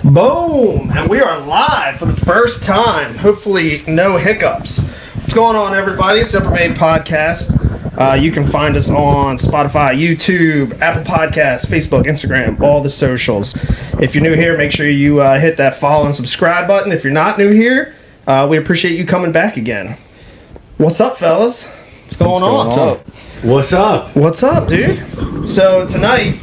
Boom! And we are live for the first time. Hopefully, no hiccups. What's going on, everybody? It's the Upper Made Podcast. You can find us on Spotify, YouTube, Apple Podcasts, Facebook, Instagram, all the socials. If you're new here, make sure you hit that follow and subscribe button. If you're not new here, we appreciate you coming back again. What's up, fellas? What's going on? What's up? What's up, dude? So tonight,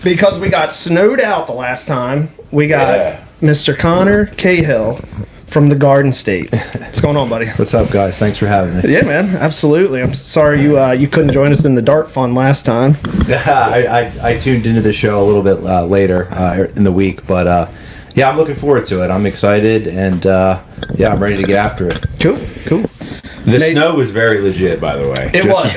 because we got snowed out the last time, we got Mr. Conor Cahill from the Garden State. What's going on, buddy? What's up, guys? Thanks for having me. Yeah, man, absolutely. I'm sorry you couldn't join us in the dart fun last time. I tuned into the show a little bit later in the week, but yeah, I'm looking forward to it. I'm excited, and yeah, I'm ready to get after it. Cool. The snow was very legit, by the way. It was,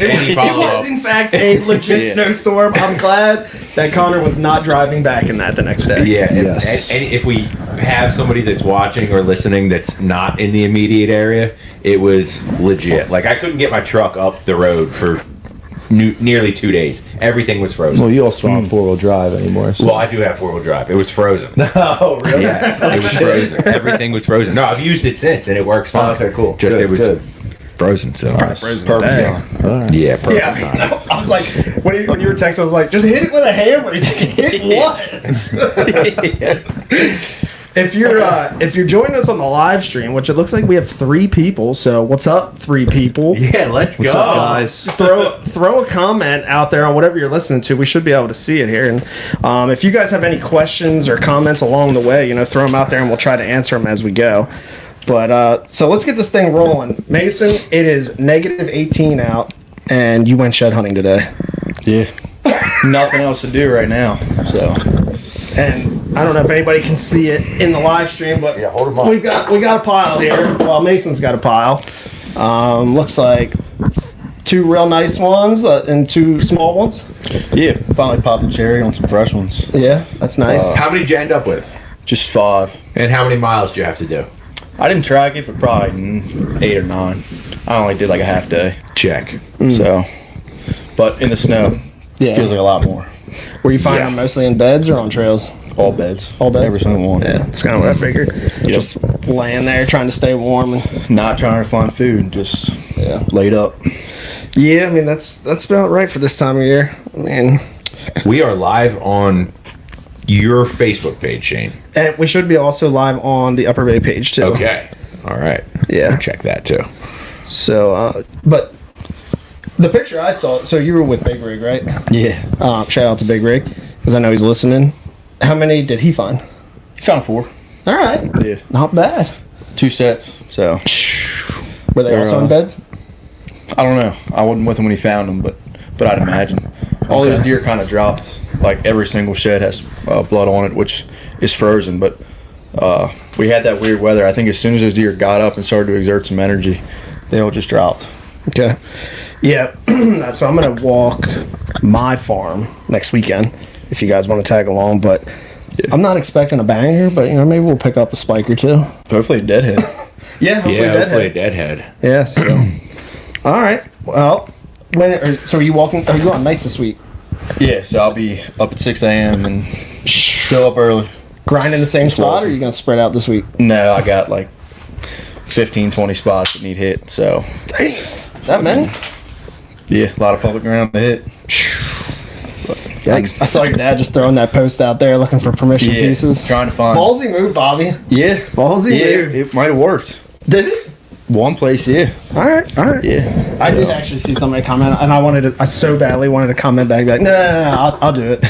in fact, a legit snowstorm. I'm glad that Connor was not driving back in that the next day. Yeah, yes. And if we have somebody that's watching or listening that's not in the immediate area, it was legit. Like, I couldn't get my truck up the road for nearly 2 days. Everything was frozen. Well, you also don't have four-wheel drive anymore. So. Well, I do have four-wheel drive. It was frozen. Oh, really? Yes, it was frozen. Everything was frozen. No, I've used it since, and it works fine. Oh, okay, cool. Just good, it was good. Frozen. So Perfect time. Right. Yeah, perfect Yeah, time. I was like, when you were texting, I was like, just hit it with a hammer. He's like, hit what? If you're joining us on the live stream, which it looks like we have 3 people, so what's up, 3 people? Yeah, let's What's go, up, guys. Throw a comment out there on whatever you're listening to. We should be able to see it here. And if you guys have any questions or comments along the way, throw them out there, and we'll try to answer them as we go. But so let's get this thing rolling. Mason, it is negative 18 out, and you went shed hunting today. Yeah. Nothing else to do right now, so. And I don't know if anybody can see it in the live stream, but Yeah, hold 'em up. we got a pile here. Well, Mason's got a pile. Looks like 2 real nice ones and 2 small ones. Yeah, finally popped the cherry on some fresh ones. Yeah, that's nice. How many did you end up with? Just 5. And how many miles do you have to do? I didn't track it, but probably 8 or 9. I only did like a half day. Check. So, but in the snow, Yeah. feels like a lot more. Were you finding them mostly in beds or on trails? All beds. All beds? Every single one. Yeah, that's kind of what I figured. Just laying there trying to stay warm. And, Not trying to find food, just laid up. yeah, I mean, that's about right for this time of year. I mean, We are live on your Facebook page, Shane. and we should be also live on the Upper Bay page, too. Okay. All right. Yeah. Check that too. So, but the picture I saw, so you were with Big Rig, right? Yeah. Shout out to Big Rig, because I know he's listening. How many did he find? Found 4. All right. Yeah. Not bad. 2 sets, so. Were they They're, also in beds? I don't know. I wasn't with him when he found them, but I'd imagine. All those deer kind of dropped. Like every single shed has blood on it, which is frozen. But we had that weird weather. I think as soon as those deer got up and started to exert some energy, they all just dropped. Okay. Yeah. So I'm going to walk my farm next weekend if you guys want to tag along. But I'm not expecting a banger, but maybe we'll pick up a spike or 2. Hopefully a deadhead. Yeah, hopefully Hopefully a deadhead. deadhead. Yeah, so. All right. Well, so are you on nights this week? Yeah, so I'll be up at 6 a.m. and still up early. Grinding the same spot, or are you going to spread out this week? No, I got like 15, 20 spots that need hit, so. That many? Yeah, a lot of public ground to hit. Yikes. I saw your dad just throwing that post out there looking for permission pieces. Trying to find. Ballsy move, Bobby. Yeah. Ballsy move. It might have worked. Did it? One place, yeah. All right. Yeah. I did actually see somebody comment, and I so badly wanted to comment back, be like, no, I'll do it.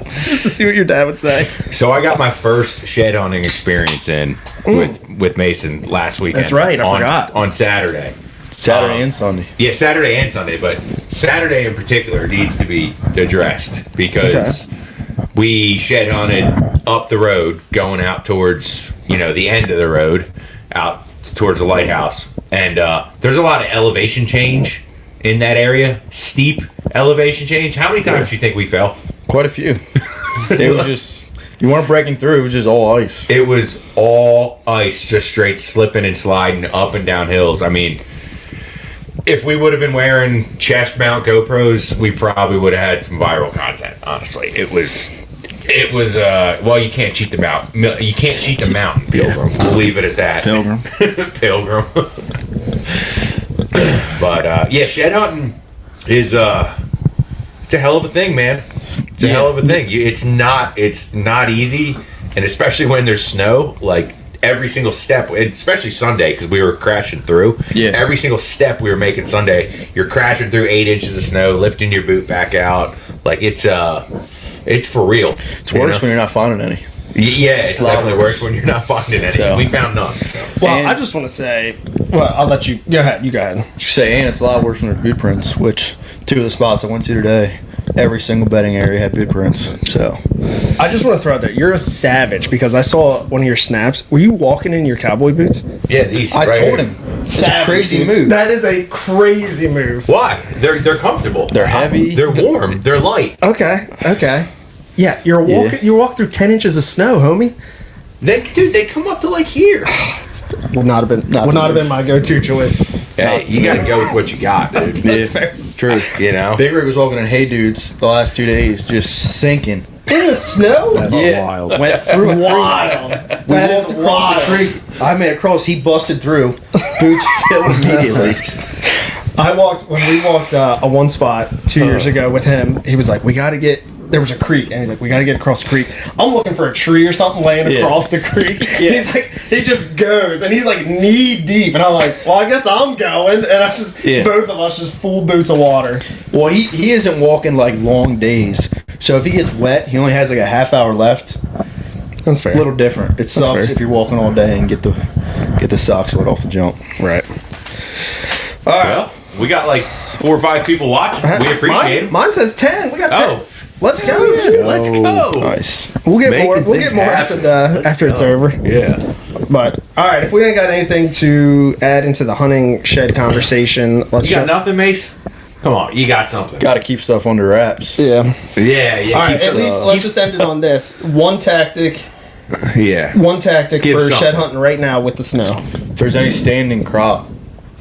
Just to see what your dad would say. So I got my first shed hunting experience in with Mason last weekend. That's right, I forgot. On Saturday. Saturday and Sunday. Yeah, Saturday and Sunday, but Saturday in particular needs to be addressed because we shed hunted up the road, going out towards the end of the road, out towards the lighthouse, and there's a lot of elevation change in that area. Steep elevation change. How many times do you think we fell? Quite a few. It was just, you weren't breaking through, it was just all ice. It was all ice, just straight slipping and sliding up and down hills. I mean, if we would have been wearing chest mount GoPros, we probably would have had some viral content, honestly. It was It was well, you can't cheat the mountain. You can't cheat the mountain, Pilgrim. We'll leave it at that. Pilgrim. Pilgrim. But yeah, shed hunting is it's a hell of a thing, man. It's a hell of a thing. It's not easy, and especially when there's snow. Like every single step, especially Sunday, because we were crashing through. Yeah. Every single step we were making Sunday, you're crashing through 8 inches of snow, lifting your boot back out. Like it's for real. It's worse when you're not finding any. Yeah, it's definitely worse when you're not finding any. So- We found none. So. Well, And- I just want to say, well, I'll let you go ahead. You go ahead. Just say, and it's a lot worse when there's boot prints, which 2 of the spots I went to today, every single bedding area had boot prints. So I just want to throw out there, you're a savage because I saw one of your snaps. Were you walking in your cowboy boots? Yeah, these. I right told here. him, it's a crazy dude. move. That is a crazy move. Why? They're comfortable. They're heavy. They're warm. They're light. Okay. Yeah, you're walking. Yeah. You walk through 10 inches of snow, homie. They come up to like here. Would not have been. Not would the not have move. been my go-to choice. Hey, you got to go with what you got, dude. That's fair. True. You know. Big Rig was walking in Hey Dudes the last 2 days, just sinking. In the snow? That's wild. Went through a Wild. We That walked is across wild. the creek. I made it across. He busted through. Boots filled immediately. When we walked a one spot 2 years ago with him, he was like, there was a creek, and he's like, we got to get across the creek. I'm looking for a tree or something laying Yeah. across the creek. He's like, he just goes, and he's like knee deep, and I'm like, well, I guess I'm going, and I just, both of us just full boots of water. Well, he isn't walking like long days. So if he gets wet, he only has like a half hour left. That's fair. A little different. It sucks fair. if you're walking all day and get the socks wet off the jump. Right. All right. Well, we got like 4 or 5 people watching. We appreciate it. Mine says 10. We got 10. Oh. Let's go. Let's go. Nice. We'll get Making more. We'll things get more happen. after it's over. Yeah. But all right, if we ain't got anything to add into the hunting shed conversation, let's. You got nothing, Mace? Come on, you got something. Got to keep stuff under wraps. Yeah. Yeah. All right. keep At some- least let's just end it on this. One tactic Yeah. for Give something. shed hunting right now with the snow. If there's any standing crop,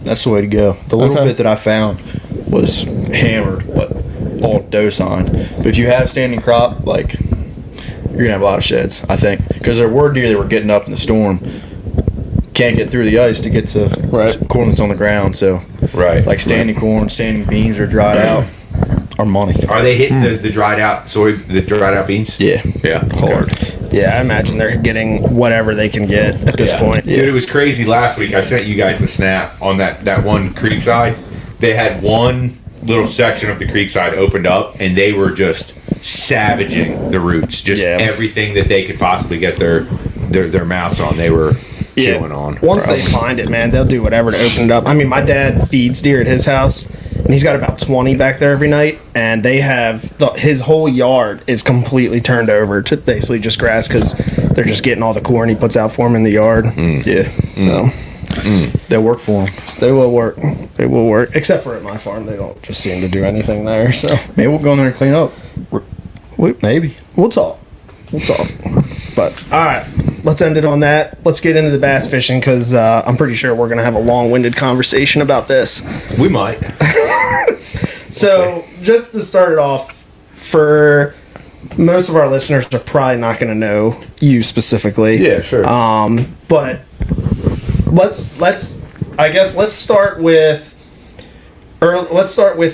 that's the way to go. The little Okay. bit that I found was hammered, but all doe sign. But if you have standing crop, like, you're gonna have a lot of sheds, I think, because there were deer that were getting up in the storm, can't get through the ice to get to corn that's on the ground. So, Right. like standing corn, standing beans are dried out, are money. Are they hitting the dried out the dried out beans? Yeah, Yeah. hard. Yeah, I imagine they're getting whatever they can get at this point. Dude, it was crazy last week. I sent you guys the snap on that one creek side. They had one little section of the creek side opened up, and they were just savaging the roots. Just everything that they could possibly get their mouths on, they were chewing on. Once they find it, man, they'll do whatever to open it up. I mean, my dad feeds deer at his house, and he's got about 20 back there every night, and they have his whole yard is completely turned over to basically just grass because they're just getting all the corn he puts out for them in the yard. Yeah, So they'll work for them. they will work. They will work. Except for at my farm, they don't just seem to do anything there. So Maybe we'll go in there and clean up. Maybe. we'll talk. But all right, let's end it on that. Let's get into the bass fishing because I'm pretty sure we're gonna have a long-winded conversation about this. We might. So, just to start it off, for most of our listeners are probably not going to know you specifically. Yeah, sure. But let's start with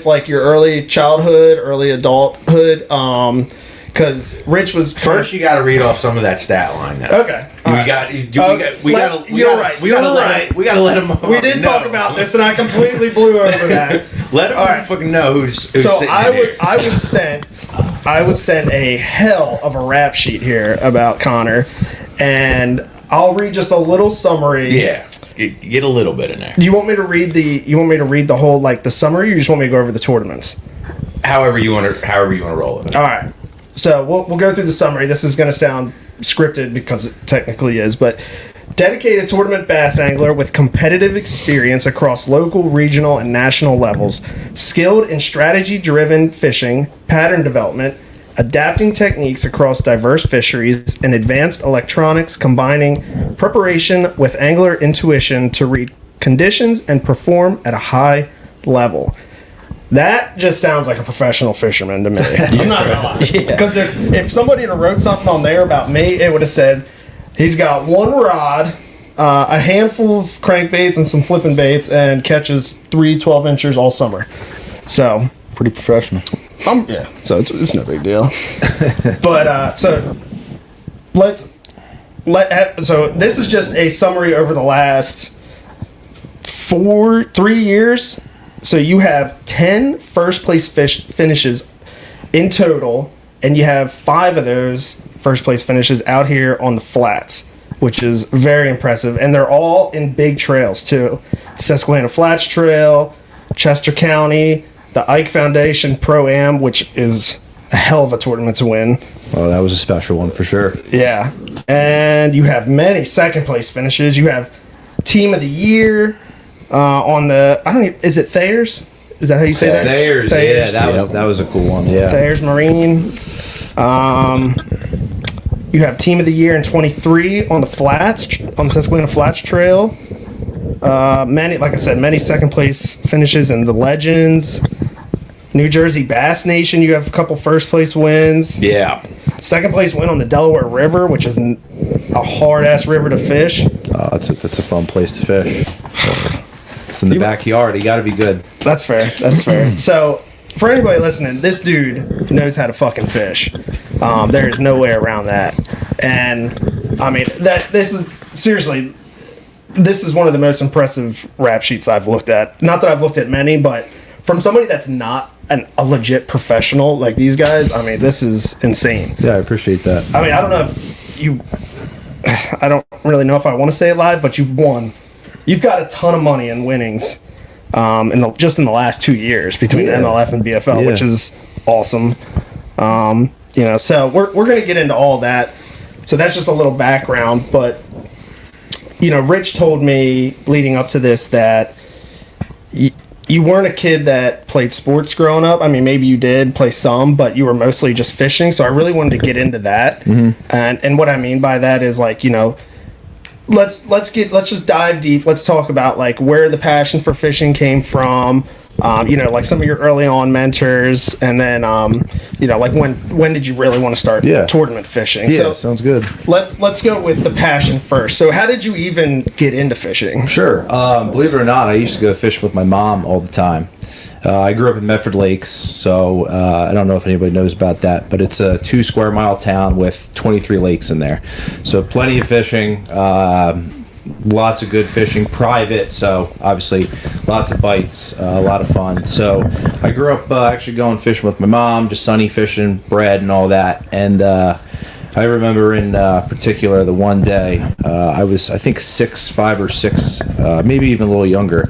like your early childhood, early adulthood. Because Rich was First, you got to read off some of that stat line. Now. Okay. We All right. got. You're right. We got to let them. We did talk about this, and I completely blew over that. Let them fucking know who's So sitting here. I was sent a hell of a rap sheet here about Conor, and I'll read just a little summary. Yeah, get a little bit in there. Do you want me to read the whole like the summary, or you just want me to go over the tournaments? However you want to roll it. All right. So we'll go through the summary. This is going to sound scripted because it technically is, but dedicated tournament bass angler with competitive experience across local, regional, and national levels, skilled in strategy-driven fishing, pattern development, adapting techniques across diverse fisheries, and advanced electronics, combining preparation with angler intuition to read conditions and perform at a high level. That just sounds like a professional fisherman to me. I'm not gonna lie. Because if somebody had wrote something on there about me, it would have said he's got one rod, a handful of crankbaits and some flipping baits, and catches 3 12-inchers all summer. So Pretty professional. yeah. So it's no big deal. But so this is just a summary over the last 3 years. So you have 10 first place finishes in total, and you have 5 of those first place finishes out here on the flats, which is very impressive. And they're all in big trails too. Susquehanna Flats Trail, Chester County, the Ike Foundation Pro-Am, which is a hell of a tournament to win. Oh, that was a special one for sure. Yeah. And you have many second place finishes. You have Team of the Year on the, is it Thayers? Is that how you say that? Thayers, yeah, that was a cool one. Yeah, Thayers Marine. You have Team of the Year in 23 on the flats, on the Susquehanna Flats Trail. Many, like I said, many second place finishes in the Legends. New Jersey Bass Nation, you have a couple first place wins. Yeah. Second place win on the Delaware River, which is a hard ass river to fish. that's a fun place to fish. It's in the backyard. You got to be good. That's fair. That's fair. So, for anybody listening, this dude knows how to fucking fish. There is no way around that. And I mean, this is one of the most impressive rap sheets I've looked at. Not that I've looked at many, but from somebody that's not a legit professional like these guys, I mean, this is insane. Yeah, I appreciate that. I mean, I don't know if you... I don't really know if I want to say it live, but you've won. You've got a ton of money in winnings just in the last 2 years between the MLF and BFL, which is awesome. So we're going to get into all that. So that's just a little background, but Rich told me leading up to this that you weren't a kid that played sports growing up. I mean, maybe you did play some, but you were mostly just fishing. So I really wanted to get into that. Mm-hmm. And what I mean by that is let's just dive deep. Let's talk about like where the passion for fishing came from. Like some of your early on mentors, and then like when did you really want to start tournament fishing? Yeah, so sounds good. Let's go with the passion first. So how did you even get into fishing? Sure. Believe it or not, I used to go fishing with my mom all the time. I grew up in Medford Lakes, so I don't know if anybody knows about that, but it's a 2 square mile town with 23 lakes in there. So plenty of fishing, lots of good fishing, private, so obviously lots of bites, a lot of fun. So I grew up actually going fishing with my mom, just sunny fishing, bread and all that. And I remember in particular the one day, I was I think 5 or 6, maybe even a little younger.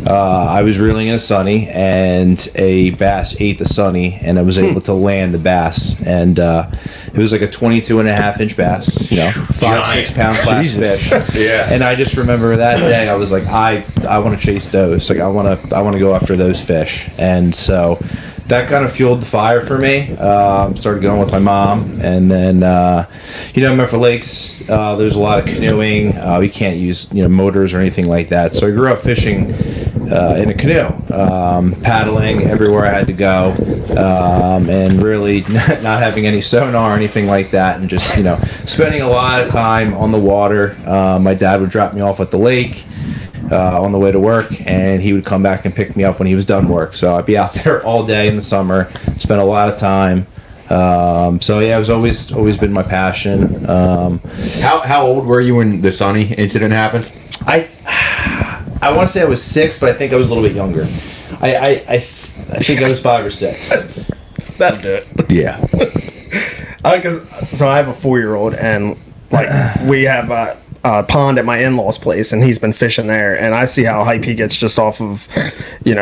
I was reeling in a sunny, and a bass ate the sunny, and I was able to land the bass. And it was like a 22.5-inch bass, 5-6 pound class fish. Yeah. And I just remember that day, I was like, I want to chase those. Like I want to go after those fish. And so that kind of fueled the fire for me. Started going with my mom, and then Medford Lakes, there's a lot of canoeing. We can't use motors or anything like that. So I grew up fishing in a canoe, paddling everywhere I had to go, and really not having any sonar or anything like that, and just spending a lot of time on the water. My dad would drop me off at the lake on the way to work, and he would come back and pick me up when he was done work. So I'd be out there all day in the summer, spend a lot of time. So yeah, it was always been my passion. How old were you when the Sonny incident happened? I want to say I was 6, but I think I was a little bit younger. I think I was 5 or 6. That'll do it. Yeah. So I have a 4-year-old, and like we have a pond at my in-laws' place, and he's been fishing there, and I see how hype he gets just off of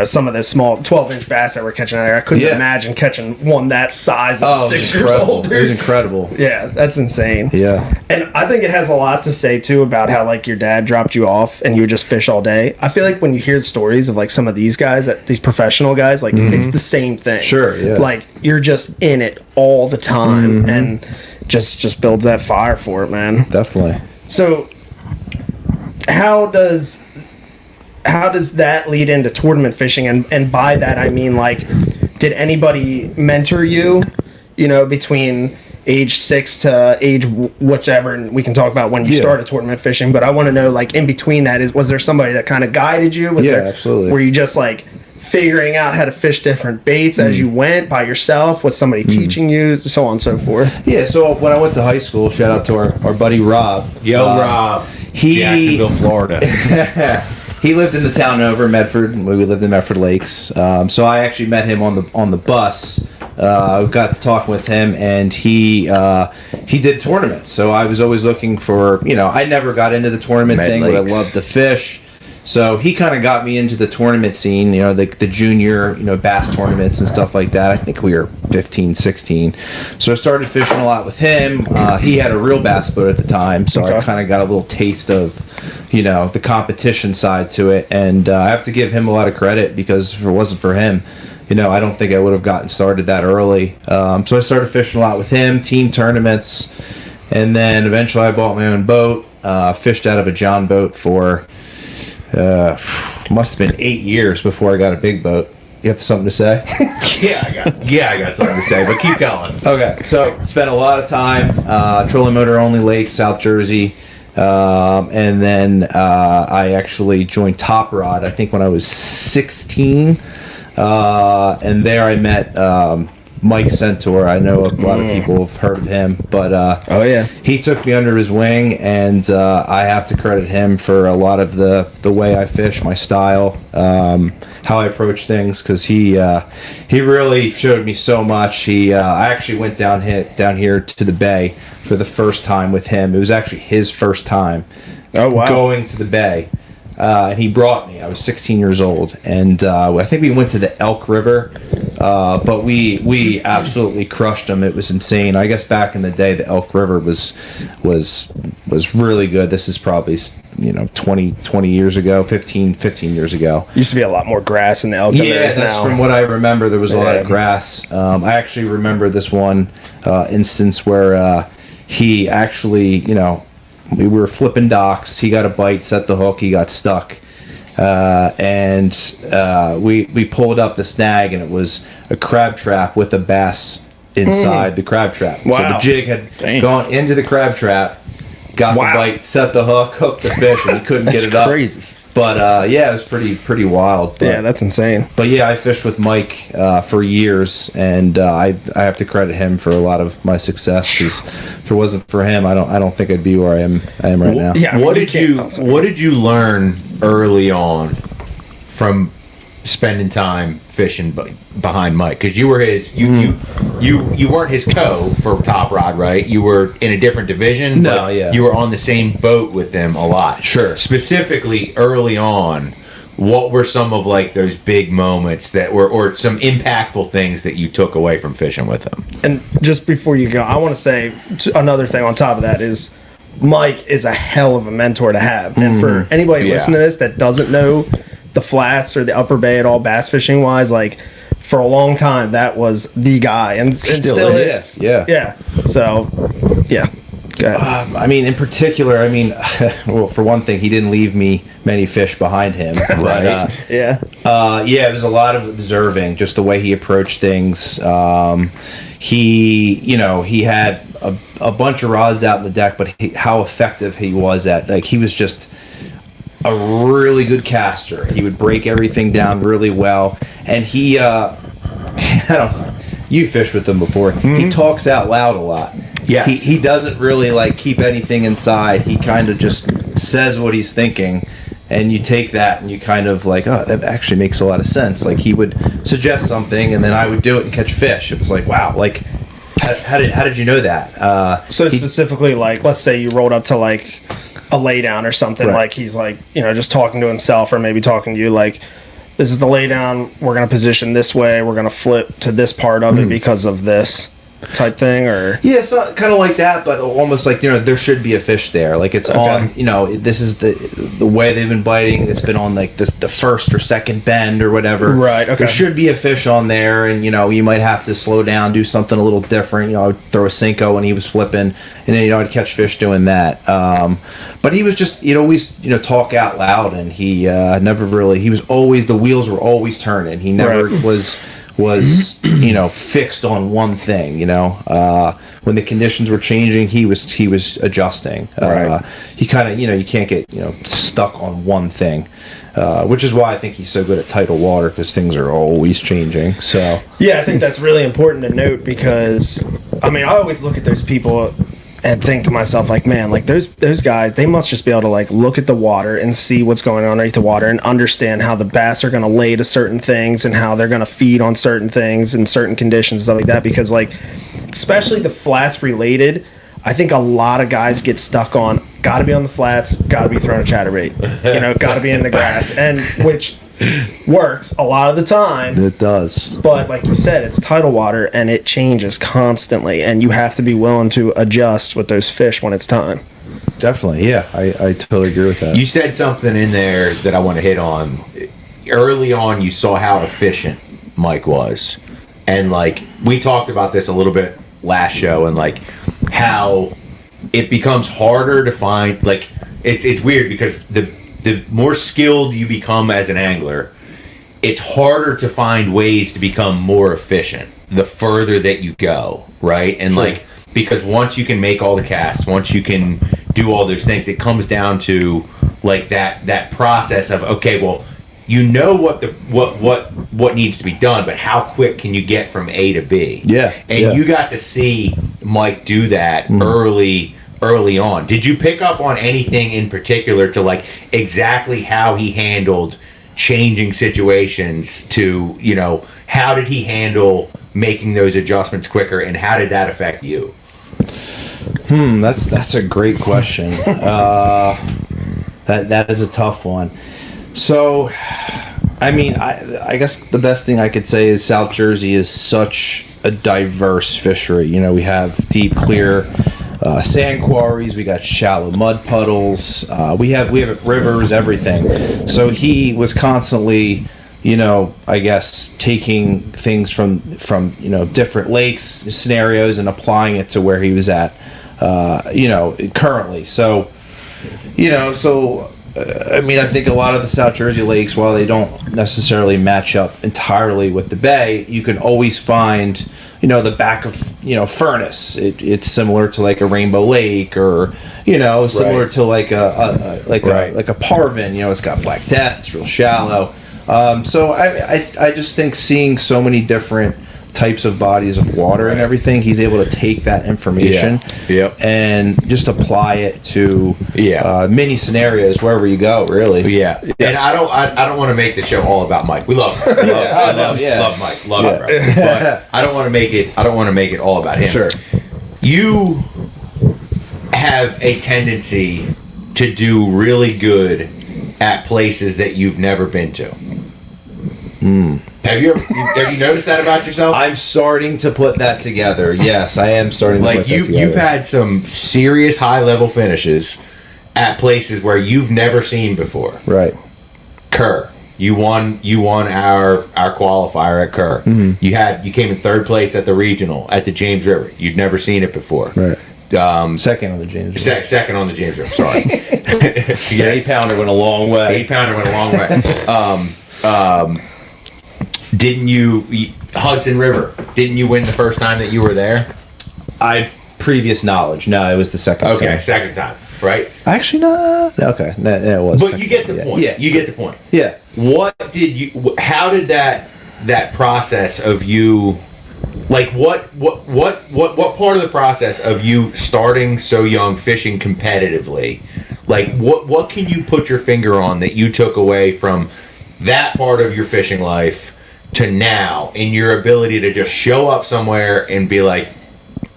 some of the small 12-inch bass that we're catching out there. I couldn't imagine catching one that size at 6 years old. It was incredible. Yeah, that's insane. Yeah. And I think it has a lot to say too about how like your dad dropped you off and you would just fish all day. I feel like when you hear stories of like some of these guys, these professional guys, like it's the same thing. Sure, yeah. Like you're just in it all the time, and just builds that fire for it, man. Definitely. So, how does how does that lead into tournament fishing? And by that I mean, like, did anybody mentor you, between age 6 to age whichever, and we can talk about when you started tournament fishing, but I want to know, like, in between that, was there somebody that kind of guided you? Absolutely. Were you just like figuring out how to fish different baits as you went by yourself? Was somebody teaching you, so on and so forth? Yeah, so when I went to high school, shout out to our buddy Rob. Rob. Jacksonville, Florida. He lived in the town over Medford. We lived in Medford Lakes. So I actually met him on the bus. Got to talk with him, and he did tournaments. So I was always looking for, I never got into the tournament thing, but I loved to fish. So he kind of got me into the tournament scene, the junior, bass tournaments and stuff like that. I think we were 15, 16. So I started fishing a lot with him. He had a real bass boat at the time, so I kind of got a little taste of, the competition side to it. And I have to give him a lot of credit, because if it wasn't for him, I don't think I would have gotten started that early. So I started fishing a lot with him, team tournaments, and then eventually I bought my own boat, fished out of a John boat for... must have been 8 years before I got a big boat. You have something to say? I got something to say, but keep going. Okay, so spent a lot of time trolling motor only lake, South Jersey, and then I actually joined Top Rod, I think when I was 16, and there I met Mike Centaur. I know a lot of people have heard of him, but he took me under his wing, and I have to credit him for a lot of the way I fish, my style, how I approach things, because he really showed me so much. I actually went down here to the bay for the first time with him. It was actually his first time going to the bay. And he brought me. I was 16 years old, and I think we went to the Elk River, but we absolutely crushed them. It was insane. I guess back in the day, the Elk River was really good. This is probably 20 years ago, 15 years ago. Used to be a lot more grass in the Elk than there is now. From what I remember, there was a lot of grass. I actually remember this one instance where he actually, we were flipping docks. He got a bite, set the hook. He got stuck, and we pulled up the snag, and it was a crab trap with a bass inside the crab trap. Wow. So the jig had gone into the crab trap, got the bite, set the hook, hooked the fish, and he couldn't get it up. Crazy. But it was pretty wild. But, that's insane. But I fished with Mike for years, and I have to credit him for a lot of my success, because if it wasn't for him, I don't think I'd be where I am right now. Yeah. What did you learn early on from spending time fishing behind Mike? Because you were you weren't his co for Top Rod, right? You were in a different division. No, you were on the same boat with them a lot. Sure. Specifically early on, what were some of like those big moments that were, or some impactful things that you took away from fishing with him? And just before you go, I want to say another thing on top of that is Mike is a hell of a mentor to have. And for anybody listening to this that doesn't know the flats or the upper bay at all bass fishing wise, like, for a long time that was the guy, and still is. Yeah. So go ahead. I mean, in particular, well, for one thing, he didn't leave me many fish behind him. Right. It was a lot of observing, just the way he approached things. He had a bunch of rods out in the deck, but how effective he was at, like, he was just a really good caster. He would break everything down really well, and he you fished with him before. He talks out loud a lot. Yes. He doesn't really keep anything inside. He kind of just says what he's thinking, and you take that and you kind of that actually makes a lot of sense. Like, he would suggest something, and then I would do it and catch fish. It was like, wow, how did you know that? So specifically, let's say you rolled up to a lay down or something, right. He's just talking to himself, or maybe talking to you, this is the lay down, we're going to position this way, we're going to flip to this part of it because of this. type thing, or yeah, it's not kind of like that, but almost like, there should be a fish there. Like it's on, this is the way they've been biting. It's been on like the first or second bend or whatever. Right. Okay. There should be a fish on there, and you might have to slow down, do something a little different. I would throw a Cinco when he was flipping, and then I'd catch fish doing that. But he was just he'd always talk out loud, and he never really. He was always, the wheels were always turning. He never was fixed on one thing. When the conditions were changing, he was adjusting. Right. He kind of you can't get stuck on one thing, which is why I think he's so good at tidal water, because things are always changing. So yeah, I think that's really important to note, because I always look at those people and think to myself, like, man, like those guys, they must just be able to like look at the water and see what's going on underneath the water and understand how the bass are going to lay to certain things and how they're going to feed on certain things in certain conditions and stuff like that. Because like, especially the flats related, I think a lot of guys get stuck on got to be on the flats, got to be throwing a chatterbait, got to be in the grass, and which works a lot of the time. it does. But like you said, it's tidal water and it changes constantly, and you have to be willing to adjust with those fish when it's time. Definitely, yeah. I totally agree with that. You said something in there that I want to hit on. Early on, you saw how efficient Mike was. And like, we talked about this a little bit last show, and like how it becomes harder to find, like, it's weird because the more skilled you become as an angler, it's harder to find ways to become more efficient the further that you go, right? And sure. like, because once you can make all the casts, once you can do all those things, it comes down to like that process of, okay, well, what needs to be done, but how quick can you get from A to B? Yeah. And you got to see Mike do that early on. Did you pick up on anything in particular to like exactly how he handled changing situations to, how did he handle making those adjustments quicker, and how did that affect you? That's a great question. That is a tough one. So, I guess the best thing I could say is South Jersey is such a diverse fishery. We have deep, clear sand quarries. We got shallow mud puddles. We have rivers, everything. So he was constantly, I guess, taking things from different lakes scenarios and applying it to where he was at, currently. So, I think a lot of the South Jersey lakes, while they don't necessarily match up entirely with the bay, you can always find, the back of, Furnace. It's similar to like a Rainbow Lake, or, similar to like a Parvin. It's got Black Death. It's real shallow. So I just think seeing so many different types of bodies of water and everything, he's able to take that information and just apply it to many scenarios wherever you go, really. And I don't want to make the show all about Mike. We love him. Love Mike, love him, bro. But I don't want to make it all about him. Sure. You have a tendency to do really good at places that you've never been to. Have you noticed that about yourself? I'm starting to put that together. Yes, I am starting to put that together. You've had some serious high-level finishes at places where you've never seen before. Right. Kerr, you won our qualifier at Kerr. Mm-hmm. You came in third place at the regional at the James River. You'd never seen it before. Right. Second on the James River. Second on the James River. Sorry. Yeah, 8-pounder went a long way. 8-pounder went a long way. Didn't you, Hudson River, didn't you win the first time that you were there? Previous knowledge. No, it was the second time. Okay, second time, right? Actually, no. Okay, no, it was. But you get the point. Yeah. You get the point. Yeah. How did that process of you, like what part of the process of you starting so young fishing competitively, like what can you put your finger on that you took away from that part of your fishing life to now in your ability to just show up somewhere and be like,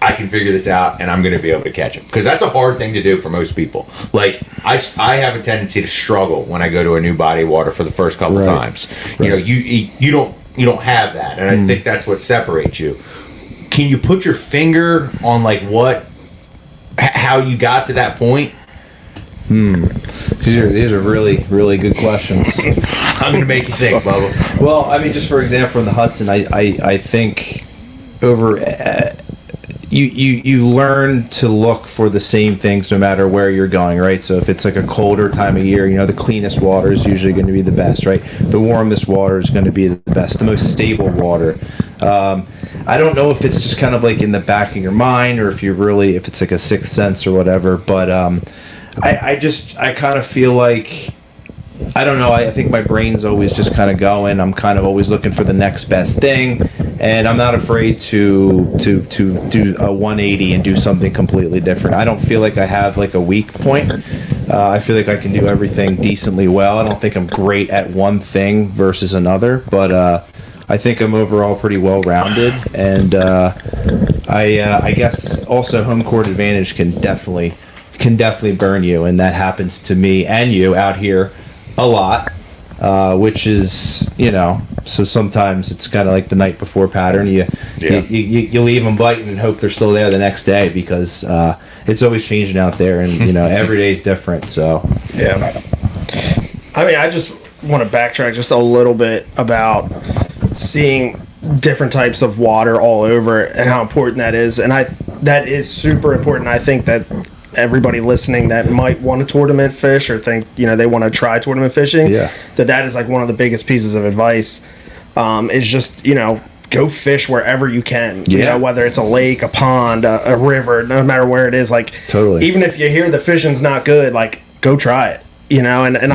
I can figure this out and I'm going to be able to catch them? Because that's a hard thing to do for most people. Like I have a tendency to struggle when I go to a new body of water for the first couple times. Right. You don't have that, and I think that's what separates you. can you put your finger on like how you got to that point? These are really, really good questions. I'm gonna make you think, Bubba. Well, I mean, just for example, in the Hudson, I think over you learn to look for the same things no matter where you're going, right? So if it's like a colder time of year, the cleanest water is usually going to be the best, right? The warmest water is going to be the best, the most stable water. I don't know if it's just kind of like in the back of your mind or if it's like a sixth sense or whatever, but I kind of feel like, I don't know, I think my brain's always just kind of going. I'm kind of always looking for the next best thing, and I'm not afraid to do a 180 and do something completely different. I don't feel like I have like a weak point. I feel like I can do everything decently well. I don't think I'm great at one thing versus another, but I think I'm overall pretty well-rounded, and I guess also home court advantage can definitely burn you, and that happens to me and you out here a lot, which is, so sometimes it's kind of like the night before pattern. You leave them biting and hope they're still there the next day, because it's always changing out there, and every day's different. So yeah, I mean, I just want to backtrack just a little bit about seeing different types of water all over and how important that is, and that is super important. I think that everybody listening that might want to tournament fish or think they want to try tournament fishing, that is like one of the biggest pieces of advice, is just go fish wherever you can, whether it's a lake, a pond, a river, no matter where it is, like totally, even if you hear the fishing's not good, like go try it, and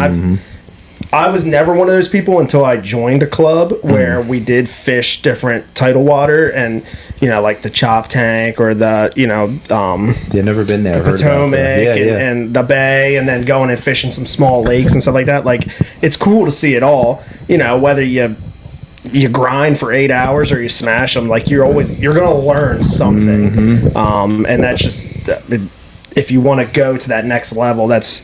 I was never one of those people until I joined a club where we did fish different tidal water, and like the Chop Tank or the they've never been there, the Potomac and the Bay, and then going and fishing some small lakes and stuff like that. Like, it's cool to see it all, whether you grind for 8 hours or you smash them, like you're gonna learn something. And that's just, if you want to go to that next level, that's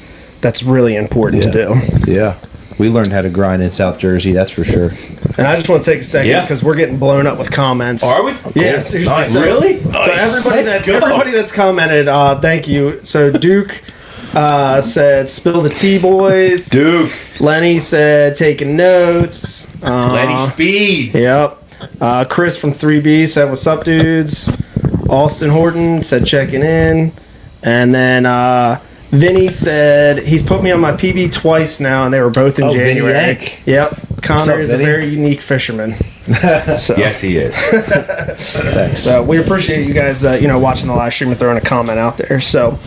really important to do. Yeah. We learned how to grind in South Jersey, that's for sure. And I just want to take a second because we're getting blown up with comments. Are we? Yeah, seriously. Nice. So, Really? So everybody that's commented, thank you. So Duke said, "Spill the tea, boys." Duke. Lenny said, "Taking notes." Lenny Speed. Yep. Chris from 3B said, "What's up, dudes?" Austin Horton said, "Checking in." And then Vinny said he's put me on my PB twice now, and they were both in January. Vinny. Yep. Connor is Vinny? a very unique fisherman. So, Yes, he is. Thanks. so we appreciate you guys, watching the live stream and throwing a comment out there. So,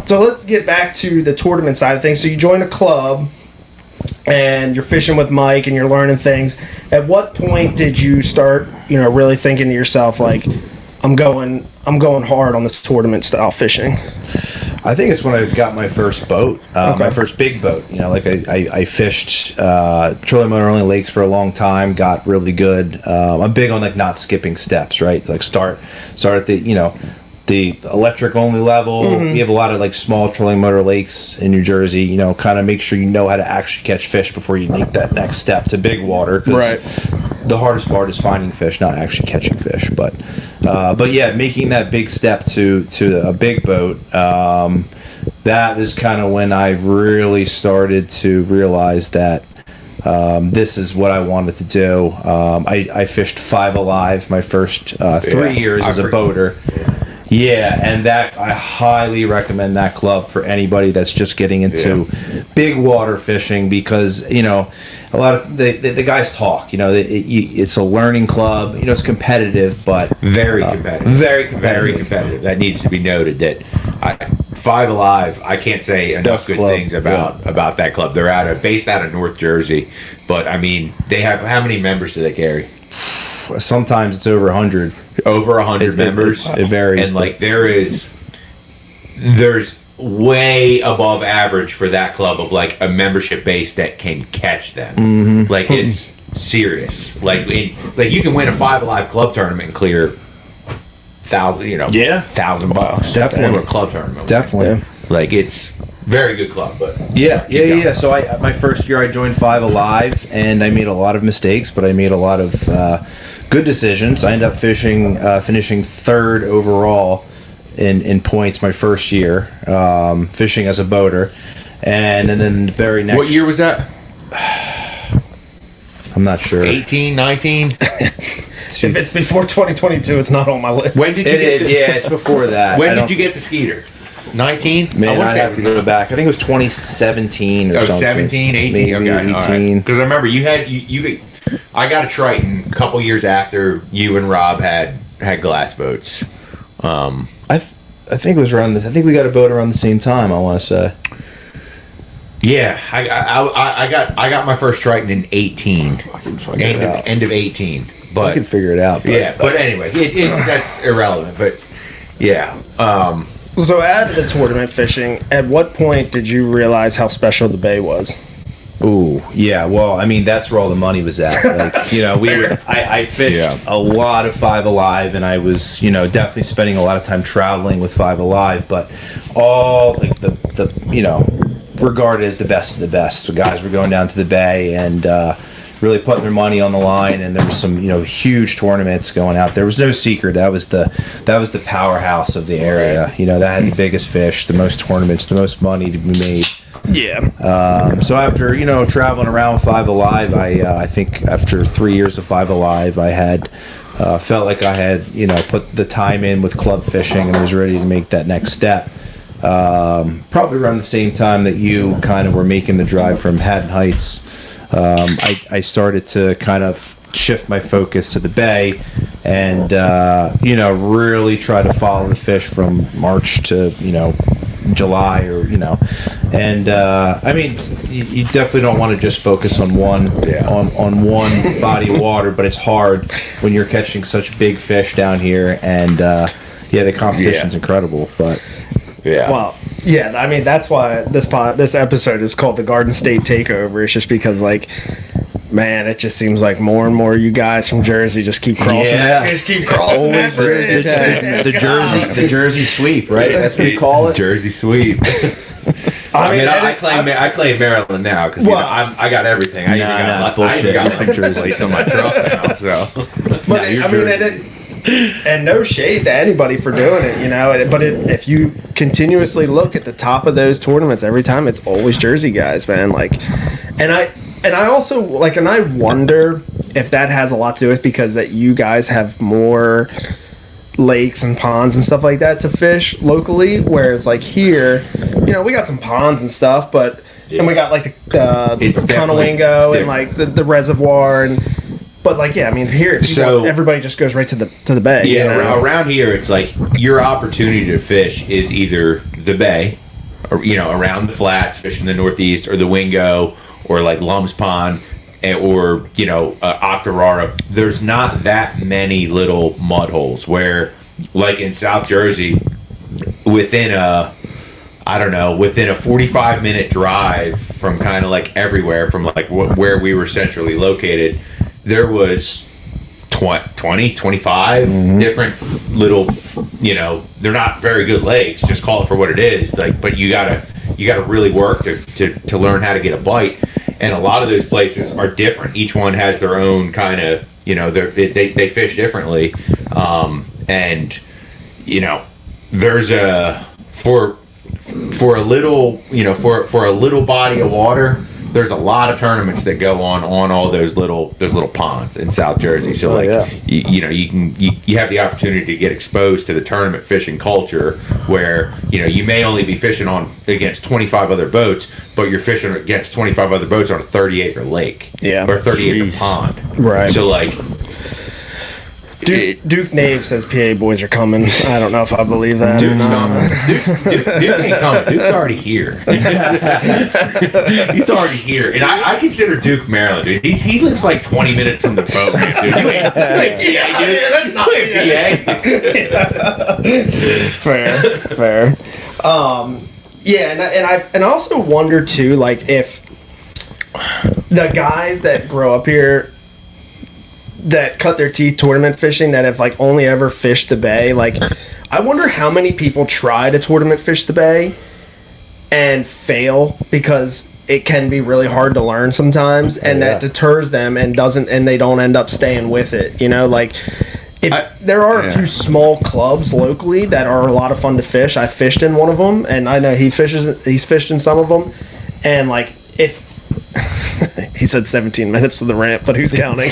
so let's get back to the tournament side of things. So you join a club, and you're fishing with Mike, and you're learning things. At what point did you start, really thinking to yourself, like, I'm going hard on this tournament style fishing? I think it's when I got my first boat, my first big boat. I fished trolling motor only lakes for a long time, got really good. I'm big on like not skipping steps, right? Like start at the electric only level. We have a lot of like small trolling motor lakes in New Jersey. Kind of make sure you know how to actually catch fish before you make that next step to big water. Right. The hardest part is finding fish, not actually catching fish. But yeah, making that big step to a big boat, that is kind of when I really started to realize that this is what I wanted to do. I fished 5 Alive my first 3 years as a boater. Yeah, and that I highly recommend that club for anybody that's just getting into big water fishing, because a lot of the guys talk. It's a learning club. It's competitive, but Very competitive. Very competitive. Very competitive. That needs to be noted. That 5 Alive, I can't say enough Best good club. things about that club. They're based out of North Jersey, but I mean, they have, how many members do they carry? Sometimes it's over 100. Over 100 members. It varies. And like there's way above average for that club of like a membership base that can catch them. Like it's serious. Like you can win a 5 Alive club tournament and clear $1,000 $1,000 Definitely. for a club tournament. Definitely. Like it's Very good club, but Yeah. So my first year I joined Five Alive, and I made a lot of mistakes, but I made a lot of good decisions. I ended up finishing third overall in points my first year, fishing as a boater, and then the very next. What year was that? I'm not sure. 18, 19? If it's before 2022, it's not on my list. When did you It is. Yeah, it's before that. When did you get the Skeeter? 19? Man, I have to go back. I think it was 2017 or something. 17, 18? Maybe Okay, 18. Because I remember you I got a Triton a couple years after you and Rob had glass boats. I think it was around. I think we got a boat around the same time. I want to say. Yeah, I got my first Triton in 18. End of 18. But I can figure it out. But anyways, that's irrelevant. But yeah. So at the tournament fishing, at what point did you realize how special the bay was? Ooh, yeah. Well, I mean, that's where all the money was at. Like, I fished a lot of Five Alive, and I was, definitely spending a lot of time traveling with Five Alive. But all like the regarded as the best of the best. The guys were going down to the bay and really putting their money on the line, and there was some huge tournaments going out. There was no secret that was the powerhouse of the area. That had the biggest fish, the most tournaments, the most money to be made. Yeah. So after traveling around with Five Alive, I think after 3 years of Five Alive, I had felt like I had put the time in with club fishing and was ready to make that next step. Probably around the same time that you kind of were making the drive from Haddon Heights, I started to kind of shift my focus to the bay and really try to follow the fish from March to July and I mean you definitely don't want to just focus on one on one body of water, but it's hard when you're catching such big fish down here, and the competition's incredible. But well, yeah, I mean that's why this episode is called the Garden State Takeover. It's just because man, it just seems like more and more you guys from Jersey just keep crossing that. Just keep crossing that bridge. The Jersey sweep, right? That's what you call it. Jersey sweep. I claim Maryland now because I got everything. I even got plates on my truck now. So, and no shade to anybody for doing it, but if you continuously look at the top of those tournaments every time, it's always Jersey guys, man. And I also and I wonder if that has a lot to do with because that you guys have more lakes and ponds and stuff like that to fish locally, whereas here, we got some ponds and stuff, but and we got the Conowingo and the reservoir but here everybody just goes right to the bay. Yeah, around here it's your opportunity to fish is either the bay, or around the flats, fishing the northeast, or the Wingo, or Lum's Pond, or Octorara. There's not that many little mud holes where, in South Jersey, within a 45-minute drive from kind of everywhere from where we were centrally located, there was 20, 25 different little, they're not very good lakes. Just call it for what it is. But you gotta really work to learn how to get a bite. And a lot of those places are different. Each one has their own kind of, they fish differently. And there's for a little, for a little body of water, there's a lot of tournaments that go on all those little ponds in South Jersey. So you have the opportunity to get exposed to the tournament fishing culture where you may only be fishing against 25 other boats, but you're fishing against 25 other boats on a 30-acre lake, or a 30-acre pond, right? So Duke Nave says PA boys are coming. I don't know if I believe that. Duke's coming. Duke ain't coming. Duke's already here. He's already here. And I consider Duke Maryland, dude. He lives 20 minutes from the boat, dude. You ain't PA, dude. Fair. And I also wonder too, if the guys that grow up here that cut their teeth tournament fishing that have only ever fished the bay, I wonder how many people try to tournament fish the bay and fail because it can be really hard to learn sometimes, and that deters them and they don't end up staying with it. You know, like there are a few small clubs locally that are a lot of fun to fish. I fished in one of them, and I know he's fished in some of them, and like if he said 17 minutes to the ramp, but who's counting?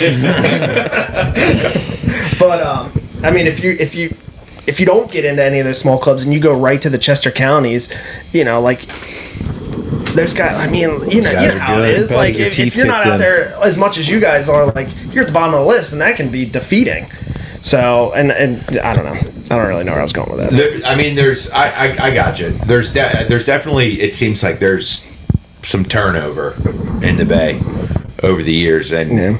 But I mean, if you don't get into any of those small clubs and you go right to the Chester counties, you know, like there's guys. I mean, you know how it is. Like if you're not out there as much as you guys are, like you're at the bottom of the list, and that can be defeating. So and I don't know. I don't really know where I was going with that. I mean, I got you. There's definitely, it seems like there's some turnover in the bay over the years, and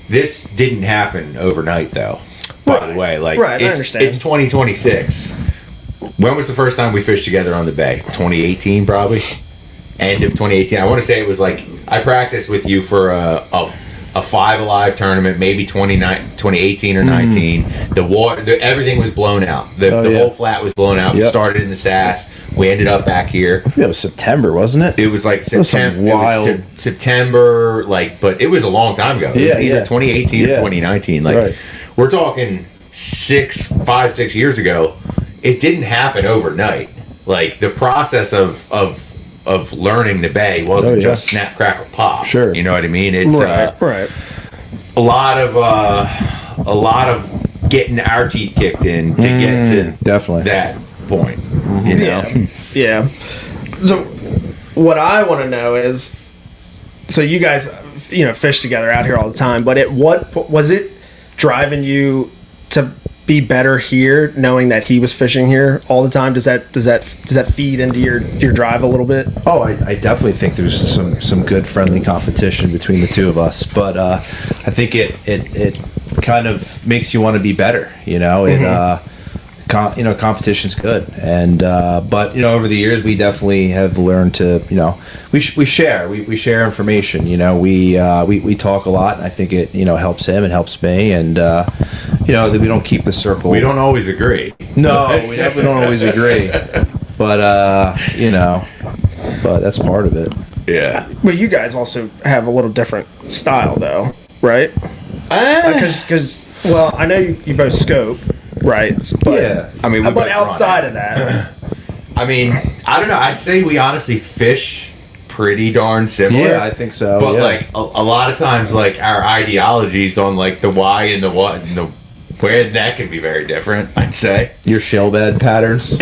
this didn't happen overnight though. By the way, like I understand. It's 2026. When was the first time we fished together on the bay? 2018, probably. End of 2018. I want to say it was like I practiced with you for a 5 Alive tournament, maybe 2018 or 19. The water, everything was blown out. The whole flat was blown out. We started in the Sass. We ended up back here. I think it was September, wasn't it? It was like September. September, like, but it was a long time ago. It was either 2018 or 2019. Like, we're talking 5, 6 years ago. It didn't happen overnight. Like the process of learning the bay wasn't just snap, crackle, pop. Sure, you know what I mean. It's right. A lot of getting our teeth kicked in to get to definitely that point. You know. Yeah. So what I want to know is, so you guys, you know, fish together out here all the time, but at what was it driving you to be better here, knowing that he was fishing here all the time? Does that feed into your drive a little bit? Oh, I definitely think there's some good friendly competition between the two of us, but I think it kind of makes you want to be better. You know, competition's good, and but you know, over the years we definitely have learned to, you know, we share information. You know, we talk a lot, and I think it, you know, helps him and helps me, and you know, that we don't keep the circle. We don't always agree. No, we definitely don't always agree, but you know, but that's part of it. Yeah. But you guys also have a little different style, though, right? Because well, I know you both scope. Right. But, I mean, but outside of that, I mean, I don't know. I'd say we honestly fish pretty darn similar. Yeah, I think so. But like a lot of times, like our ideologies on like the why and the what and the where, that can be very different. I'd say your shell bed patterns,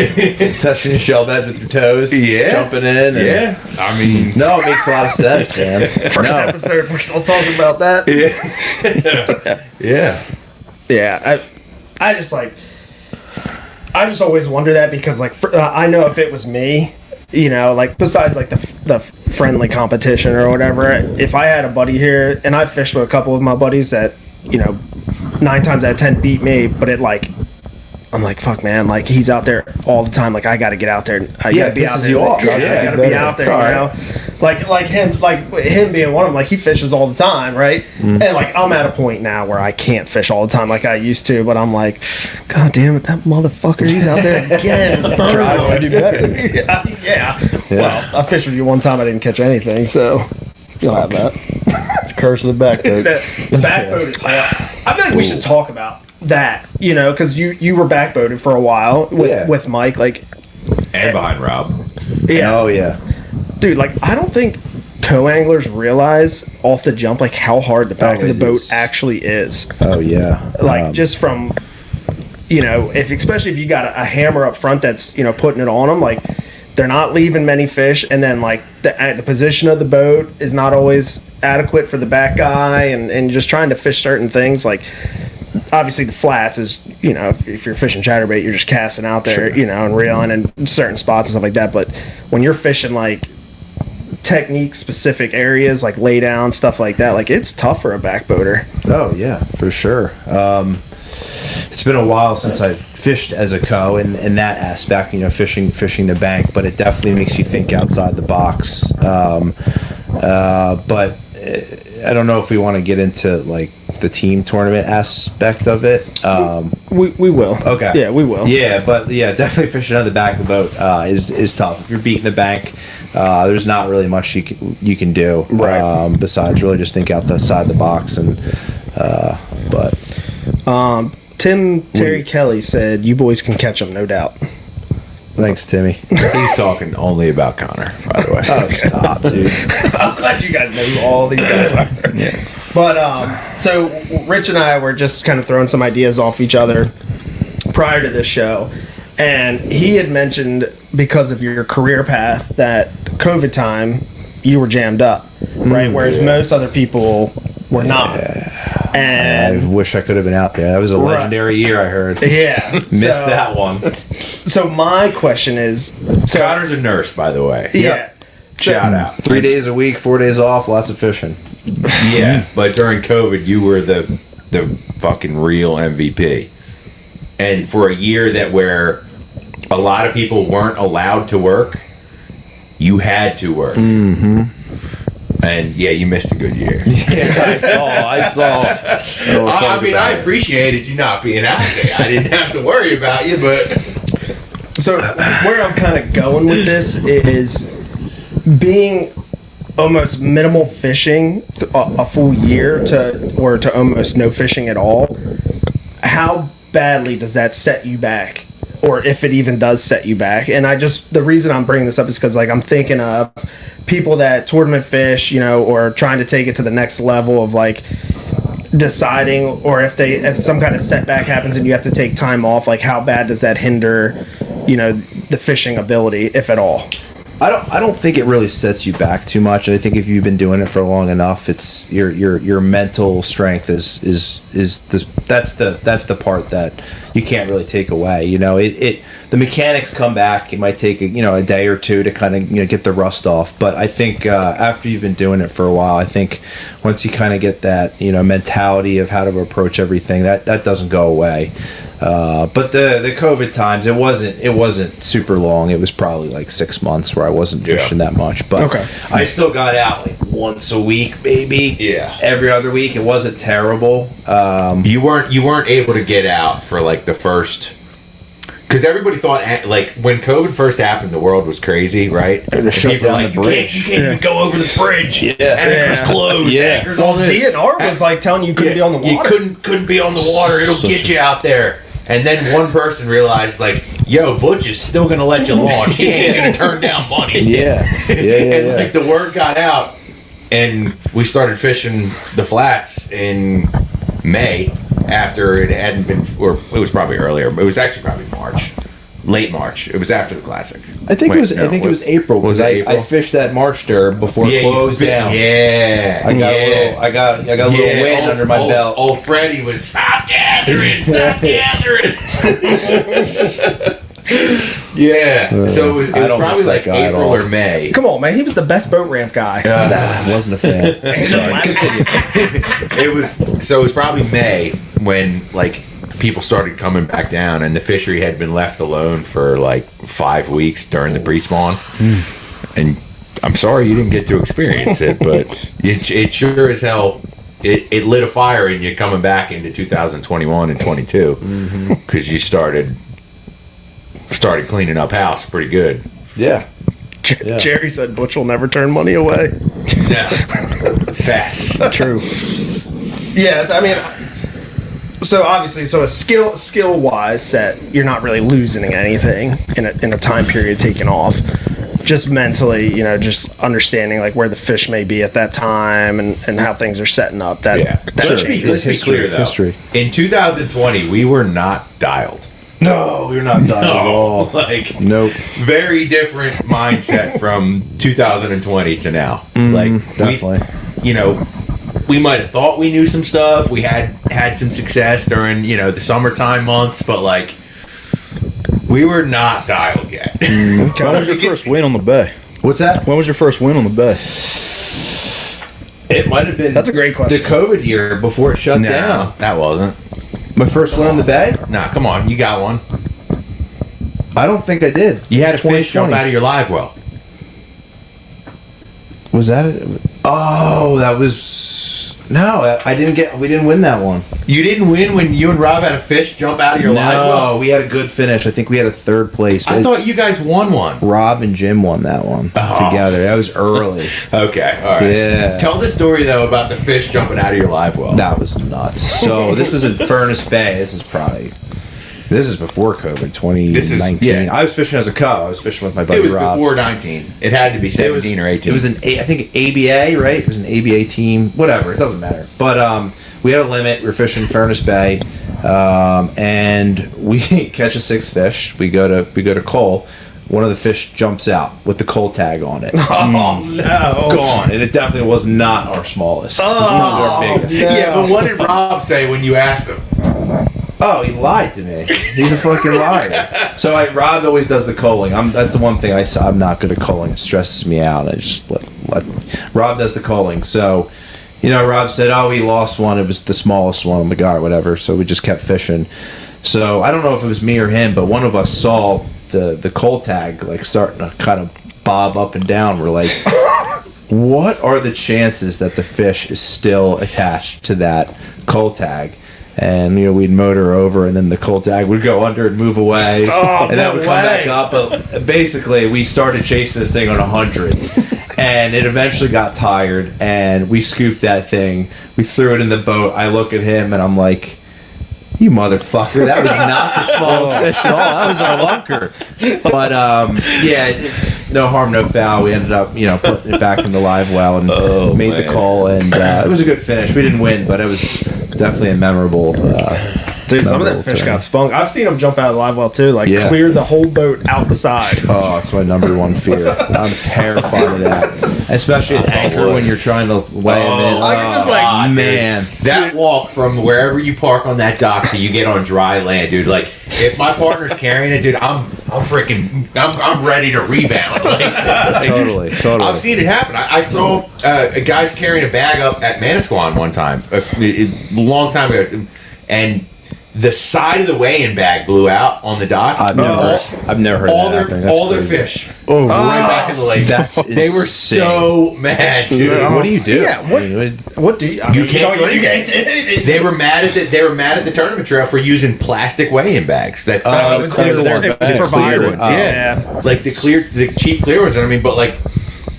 touching your shell beds with your toes, jumping in. And, I mean, no, it makes a lot of sense, man. First episode, we're still talking about that. Yeah. I just always wonder that, because like I know if it was me, you know, like besides like the friendly competition or whatever, if I had a buddy here, and I've fished with a couple of my buddies that, you know, 9 times out of 10 beat me, but I'm like, fuck, man, like he's out there all the time. Like I got to get out there. I got to be out there. I got to be out there. You know, like him being one of them. Like he fishes all the time, right? And like I'm at a point now where I can't fish all the time like I used to. But I'm like, God damn it, that motherfucker, he's out there again. Try to do better. yeah. Well, I fished with you one time. I didn't catch anything, so you'll have that. Curse of the back boat. The back boat is hard. I feel like we should talk about that, you know, because you were backboated for a while with Mike, like, and behind Rob. Yeah. Oh yeah, dude. Like, I don't think co-anglers realize off the jump like how hard the back of the boat actually is. Oh yeah. Like just from, you know, especially if you got a hammer up front that's, you know, putting it on them, like they're not leaving many fish, and then like the position of the boat is not always adequate for the back guy, and just trying to fish certain things like. Obviously, the flats is, you know, if you're fishing chatterbait, you're just casting out there, you know, and reeling in certain spots and stuff like that. But when you're fishing like technique specific areas, like lay down stuff like that, like it's tough for a backboater. Oh yeah, for sure. It's been a while since I fished as a co in that aspect, you know, fishing the bank, but it definitely makes you think outside the box. But I don't know if we want to get into like the team tournament aspect of it. We will. Okay. Yeah, we will. Yeah, but yeah, definitely fishing out of the back of the boat is tough. If you're beating the bank, there's not really much you can do. Right. Besides really just think out the side of the box but. Terry Kelly said, "You boys can catch them, no doubt." Thanks, Timmy. He's talking only about Connor, by the way. Oh, stop, dude. I'm glad you guys know who all these guys are. Yeah. But so Rich and I were just kind of throwing some ideas off each other prior to this show, and he had mentioned because of your career path that COVID time you were jammed up, right? Whereas most other people were not. And I wish I could have been out there. That was a legendary year, I heard. Yeah. Missed that one. So my question is... Connor's a nurse, by the way. Yeah. Shout out. 3 days a week, 4 days off, lots of fishing. Yeah, but during COVID, you were the fucking real MVP. And for a year where a lot of people weren't allowed to work, you had to work. Mm-hmm. And yeah, you missed a good year. Yeah, I saw. I mean, I appreciated you not being out there. I didn't have to worry about you, but so where I'm kind of going with this is being almost minimal fishing a full year to almost no fishing at all. How badly does that set you back? Or if it even does set you back. And the reason I'm bringing this up is because like I'm thinking of people that tournament fish, or trying to take it to the next level of like deciding, or if some kind of setback happens and you have to take time off, like how bad does that hinder, the fishing ability, if at all? I don't think it really sets you back too much. I think if you've been doing it for long enough, it's your mental strength is that's the part that you can't really take away. The mechanics come back. It might take a day or two to kind of get the rust off. But I think after you've been doing it for a while, I think once you kind of get that mentality of how to approach everything, that doesn't go away. But the COVID times, it wasn't super long. It was probably like 6 months where I wasn't fishing that much. But okay. I still got out like once a week, maybe. Yeah. Every other week. It wasn't terrible. you weren't able to get out for like the first. Because everybody thought, like, when COVID first happened, the world was crazy, right? And shut down the bridge. You can't even go over the bridge. Yeah. Anchor's closed. Yeah. Anchor's all this. DNR was like telling you couldn't be on the water. You couldn't be on the water. It'll get you out there. And then one person realized, like, yo, Butch is still going to let you launch. He ain't going to turn down money. Yeah. And, like, the word got out, and we started fishing the flats in May after it hadn't been, or it was probably earlier, but it was actually probably March. Late March. It was after the Classic. I think it was April. Was it April? I fished that March there before it closed down. Yeah. I got a little wind under my belt. Old Freddie was stop gathering. Yeah. So it was probably like April or May. Come on, man. He was the best boat ramp guy. I wasn't a fan. It was probably May when like people started coming back down, and the fishery had been left alone for like 5 weeks during the pre-spawn. And I'm sorry you didn't get to experience it, but it sure as hell it lit a fire in you coming back into 2021 and 22 because you started cleaning up house pretty good. Yeah. Jerry said Butch will never turn money away. Yeah. Fast. True. Yes, I mean, so obviously, a skill wise set, you're not really losing anything in a time period taking off. Just mentally, just understanding like where the fish may be at that time and how things are setting up. Let's be clear though. History. In 2020, we were not dialed. No, you're not done at all. Like, nope. Very different mindset from 2020 to now. Definitely. We might have thought we knew some stuff. We had some success during, the summertime months, but like, we were not dialed yet. When was your first win on the bay? What's that? When was your first win on the bay? It might have been. That's a great question. The COVID year before it shut down. No, that wasn't. My first win on the bay? Nah, come on, you got one. I don't think I did. You had a fish jump out of your live well. Was that it? Oh, that was No, we didn't win that one. You didn't win when you and Rob had a fish jump out of your live well? No, we had a good finish. I think we had a 3rd place. I thought you guys won one. Rob and Jim won that one together. That was early. Okay, all right. Yeah. Tell the story, though, about the fish jumping out of your live well. That was nuts. So this was in Furnace Bay. This is before COVID, 2019. I was fishing as a cub. I was fishing with my buddy Rob. It was Rob. before 19. It had to be 17 or 18. It was I think ABA, right? It was an ABA team. Whatever, it doesn't matter. But we had a limit. We were fishing Furnace Bay, and we catch a 6 fish. We go to Cole. One of the fish jumps out with the Cole tag on it. Oh no! Gone, and it definitely was not our smallest. This was probably our biggest. No. Yeah, but what did Rob say when you asked him? Oh, he lied to me. He's a fucking liar. So Rob always does the culling. That's the one thing I'm not good at culling. It stresses me out. I just let Rob does the culling. So, Rob said, "Oh, he lost one. It was the smallest one." I'm like, "All right, whatever." So we just kept fishing. So I don't know if it was me or him, but one of us saw the cull tag like starting to kind of bob up and down. We're like, what are the chances that the fish is still attached to that cull tag? And we'd motor over, and then the cull tag would go under and move away, and that would come back up. But basically, we started chasing this thing on 100, and it eventually got tired, and we scooped that thing. We threw it in the boat. I look at him, and I'm like, "You motherfucker! That was not the smallest fish at all. That was our lunker." But no harm, no foul. We ended up, putting it back in the live well and made the call, and it was a good finish. We didn't win, but it was definitely a memorable. Dude, some of them fish got spunk. I've seen them jump out of the live well too, clear the whole boat out the side. Oh, it's my number one fear. I'm terrified of that, especially at anchor when you're trying to weigh them in. I can just man, that walk from wherever you park on that dock till you get on dry land, dude. Like, if my partner's carrying it, dude, I'm ready to rebound. Totally. I've seen it happen. I saw a guy's carrying a bag up at Manasquan one time, a long time ago, and the side of the weigh-in bag blew out on the dock. I've never heard of that. All their fish right back in the lake. They were so mad, dude. What do you do? Yeah, what do you? You can't do anything. They were mad at the tournament trail for using plastic weigh-in bags. That's the clear ones. The clear ones. Yeah, like the cheap clear ones. I mean, but like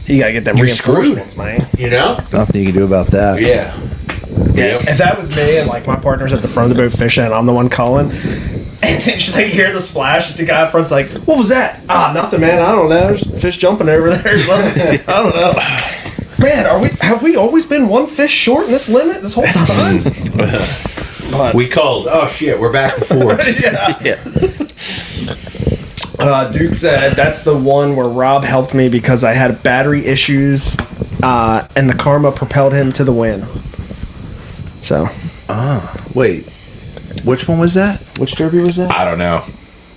you gotta get them reinforcements, man. Nothing you can do about that. Yeah. Yeah, if that was me and my partner's at the front of the boat fishing and I'm the one calling, and then just hear the splash, the guy up front's like, "What was that?" Nothing, man. I don't know. There's fish jumping over there. I don't know. Man, have we always been one fish short in this limit this whole time? But, we called. Oh shit, we're back to 4. Duke said that's the one where Rob helped me because I had battery issues, and the karma propelled him to the win. So. Wait. Which one was that? Which derby was that? I don't know,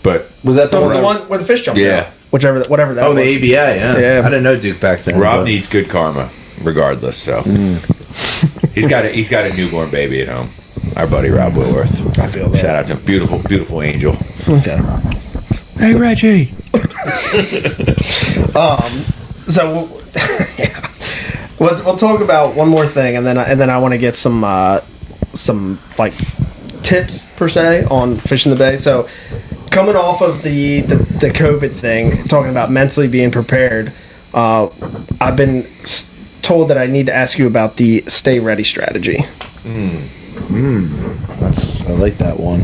but was that the one where the fish jumped? Yeah. Whatever that was. Oh, the ABA. Yeah. I didn't know Duke back then. Rob needs good karma, regardless. So he's got a newborn baby at home. Our buddy Rob Whitworth. I feel that. Shout out to him. Beautiful angel. Okay. Hey Reggie. So. Yeah. We'll talk about one more thing, and then I want to get some tips per se on fishing the bay. So, coming off of the COVID thing, talking about mentally being prepared, I've been told that I need to ask you about the stay ready strategy. I like that one.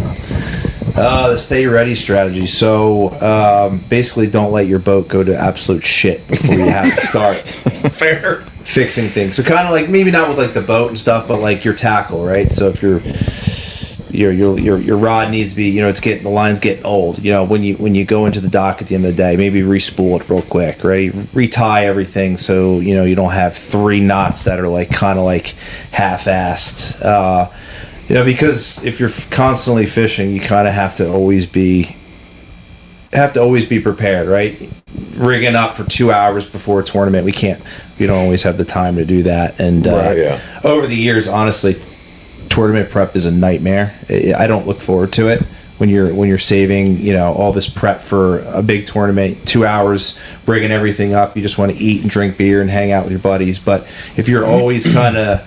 The stay ready strategy. So basically, don't let your boat go to absolute shit before you have to start. Fair. Fixing things. So kind of like maybe not with the boat and stuff, but your tackle, right? So if your rod needs to be, the line's getting old. When you go into the dock at the end of the day, maybe re-spool it real quick, right? Retie everything so you don't have 3 knots that are kind of half-assed. Because if you're constantly fishing, you kind of have to always be prepared, right? Rigging up for 2 hours before a tournament, we don't always have the time to do that. And over the years, honestly, tournament prep is a nightmare. I don't look forward to it when you're saving all this prep for a big tournament, 2 hours rigging everything up. You just want to eat and drink beer and hang out with your buddies. But if you're always kind of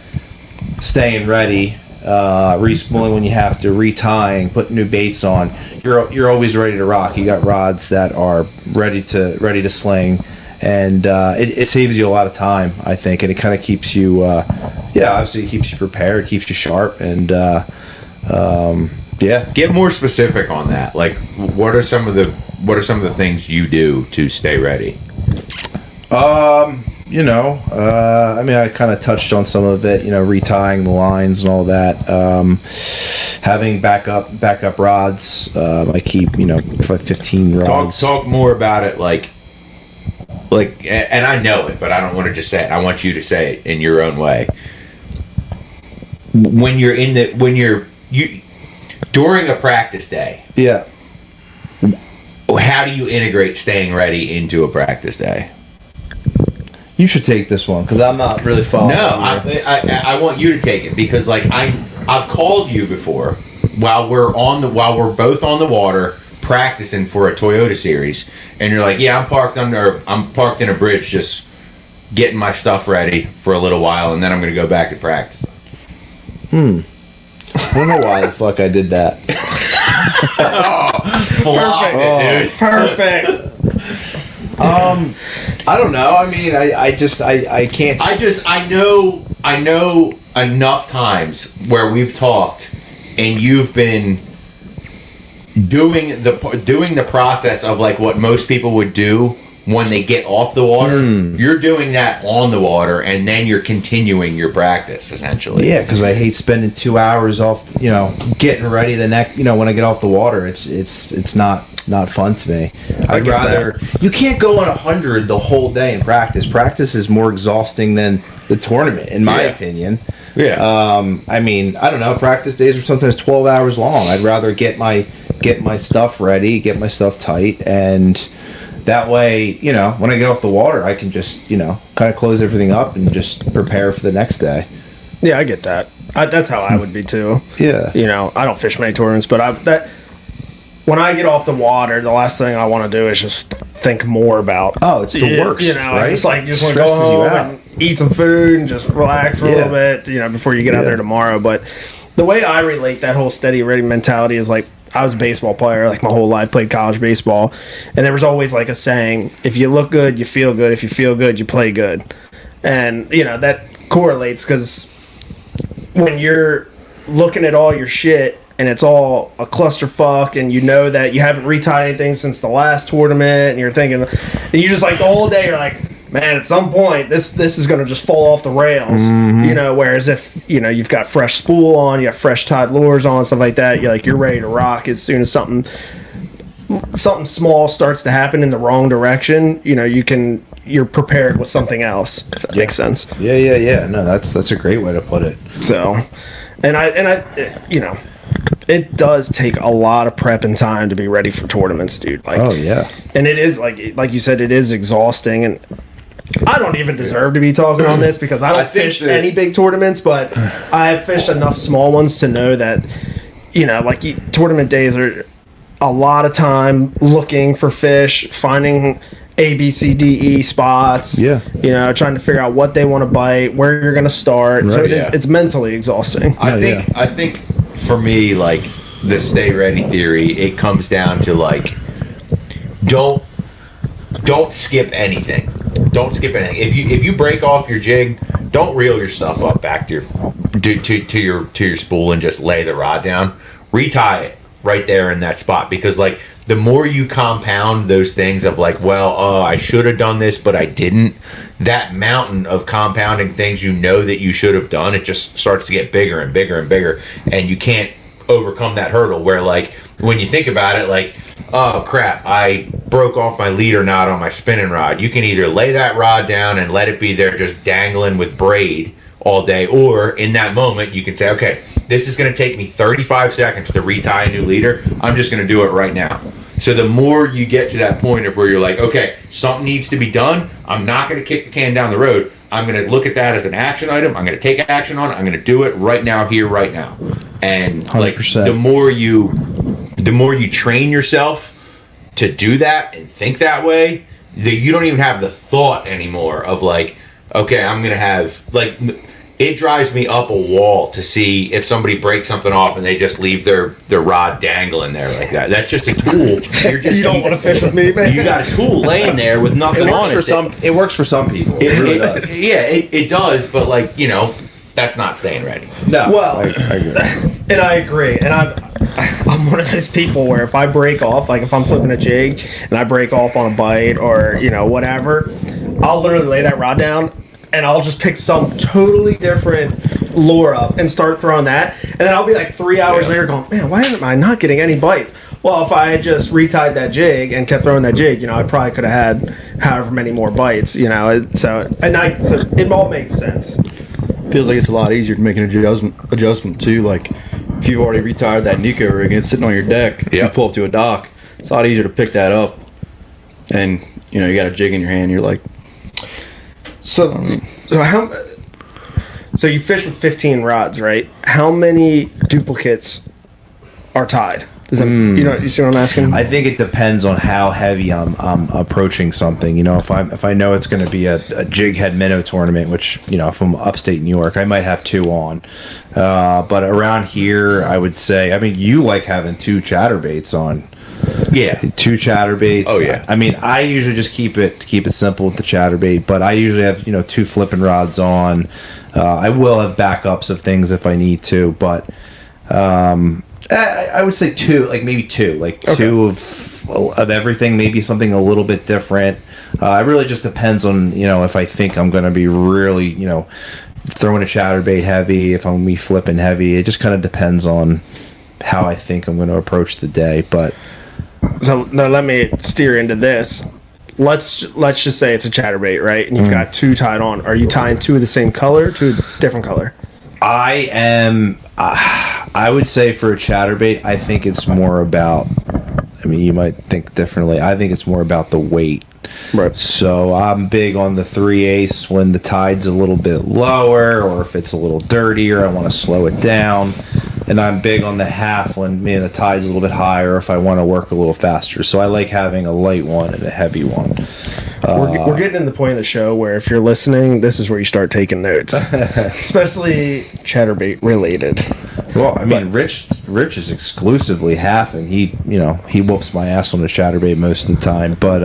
staying ready, respooling when you have to, retying, putting new baits on. You're always ready to rock. You got rods that are ready to sling, and it saves you a lot of time, I think, and it kind of keeps you, obviously it keeps you prepared, keeps you sharp, and Get more specific on that. Like, what are some of the things you do to stay ready? I mean, I kind of touched on some of it, retying the lines and all that. Having backup rods. I keep, 15 rods. Talk more about it, like, and I know it, but I don't want to just say it. I want you to say it in your own way. During a practice day. Yeah. How do you integrate staying ready into a practice day? You should take this one because I'm not really following. No, I want you to take it because I've called you before while we're both on the water practicing for a Toyota series, and you're like, yeah, I'm parked in a bridge just getting my stuff ready for a little while, and then I'm going to go back to practice. I don't know why the fuck I did that. Perfect. I don't know. I mean, I can't. I know enough times where we've talked, and you've been doing the process of like what most people would do when they get off the water. You're doing that on the water, and then you're continuing your practice essentially. Yeah, because I hate spending 2 hours off, getting ready the next, when I get off the water. It's not fun to me. I'd rather you can't go on 100 the whole day in practice. Practice is more exhausting than the tournament, in my opinion. Yeah. I mean, I don't know. Practice days are sometimes 12 hours long. I'd rather get my stuff ready, get my stuff tight, and that way, when I get off the water, I can just, kind of close everything up and just prepare for the next day. Yeah, I get that. That's how I would be too. Yeah. I don't fish many tournaments, but when I get off the water, the last thing I want to do is just think more about. Oh, it's the worst, right? It's like you just want to go home and eat some food and just relax for a little bit, before you get out there tomorrow. But the way I relate that whole steady ready mentality is like, I was a baseball player like my whole life, played college baseball, and there was always like a saying, if you look good, you feel good. If you feel good, you play good. And, that correlates because when you're looking at all your shit and it's all a clusterfuck and you know that you haven't retied anything since the last tournament and you're thinking, and you just like the whole day you're like, man, at some point this is going to just fall off the rails, whereas if, you've got fresh spool on, you got fresh tied lures on, stuff like that, you're ready to rock as soon as something small starts to happen in the wrong direction, you're prepared with something else, if that makes sense. Yeah. No, that's a great way to put it. So, and I it does take a lot of prep and time to be ready for tournaments, dude. Like, oh yeah. And it is like you said, it is exhausting, and I don't even deserve to be talking on this because I don't fish any big tournaments, but I've fished enough small ones to know that, tournament days are a lot of time looking for fish, finding A, B, C, D, E spots. Yeah. Trying to figure out what they want to bite, where you're going to start. Right, so it's mentally exhausting. I think for me, like, the stay ready theory, it comes down to like, don't skip anything. Don't skip anything. If you break off your jig, don't reel your stuff up back to your spool and just lay the rod down. Retie it right there in that spot, because like the more you compound those things of like, I should have done this but I didn't, that mountain of compounding things that you should have done, it just starts to get bigger and bigger and bigger, and you can't overcome that hurdle where, like, when you think about it, like, oh crap, I broke off my leader knot on my spinning rod. You can either lay that rod down and let it be there just dangling with braid all day, or in that moment you can say, okay, this is going to take me 35 seconds to retie a new leader. I'm just going to do it right now. So the more you get to that point of where you're like, okay, something needs to be done, I'm not going to kick the can down the road. I'm going to look at that as an action item. I'm going to take action on it. I'm going to do it right now, here, right now. And 100%. Like, the more you train yourself to do that and think that way, that you don't even have the thought anymore of like, okay, I'm going to have, like, it drives me up a wall to see if somebody breaks something off and they just leave their rod dangling there like that. That's just a tool. You don't want to fish with me, man. You got a tool laying there with nothing on it. It works for some people. It really does. Yeah, it does, but like, that's not staying ready. No. Well, I agree. And I agree. And I'm one of those people where if I break off, like if I'm flipping a jig and I break off on a bite or, whatever, I'll literally lay that rod down and I'll just pick some totally different lure up and start throwing that. And then I'll be like 3 hours later going, man, why am I not getting any bites? Well, if I had just retied that jig and kept throwing that jig, I probably could have had however many more bites, So it all makes sense. Feels like it's a lot easier to make an adjustment too. Like if you've already retired that Nico rig and it's sitting on your deck, you pull up to a dock, it's a lot easier to pick that up. And you got a jig in your hand. You're like, so you fish with 15 rods, right? How many duplicates are tied? Does that, you see what I'm asking? I think it depends on how heavy I'm approaching something. If I know it's going to be a jig head minnow tournament, which if I'm upstate New York, I might have 2 on. But around here, I would say, you like having 2 chatterbaits on. Yeah, 2 chatterbaits. Oh yeah. I usually just keep it simple with the chatterbait, but I usually have 2 flipping rods on. I will have backups of things if I need to, but. I would say 2, like maybe 2, like okay. 2 of everything, maybe something a little bit different. It really just depends on, if I think I'm going to be really, throwing a chatterbait heavy, if I'm going to be flipping heavy. It just kind of depends on how I think I'm going to approach the day. But so now let me steer into this. Let's just say it's a chatterbait, right? And you've got 2 tied on. Are you tying 2 of the same color, 2 of a different color? I am. I would say for a chatterbait, I think it's more about. You might think differently. I think it's more about the weight. Right. So I'm big on the 3/8 when the tide's a little bit lower, or if it's a little dirtier, I want to slow it down. And I'm big on the half when the tide's a little bit higher, if I want to work a little faster. So I like having a light one and a heavy one. We're getting to the point of the show where if you're listening, this is where you start taking notes, especially chatterbait related. Well, Rich is exclusively half, and he whoops my ass on the chatterbait most of the time. But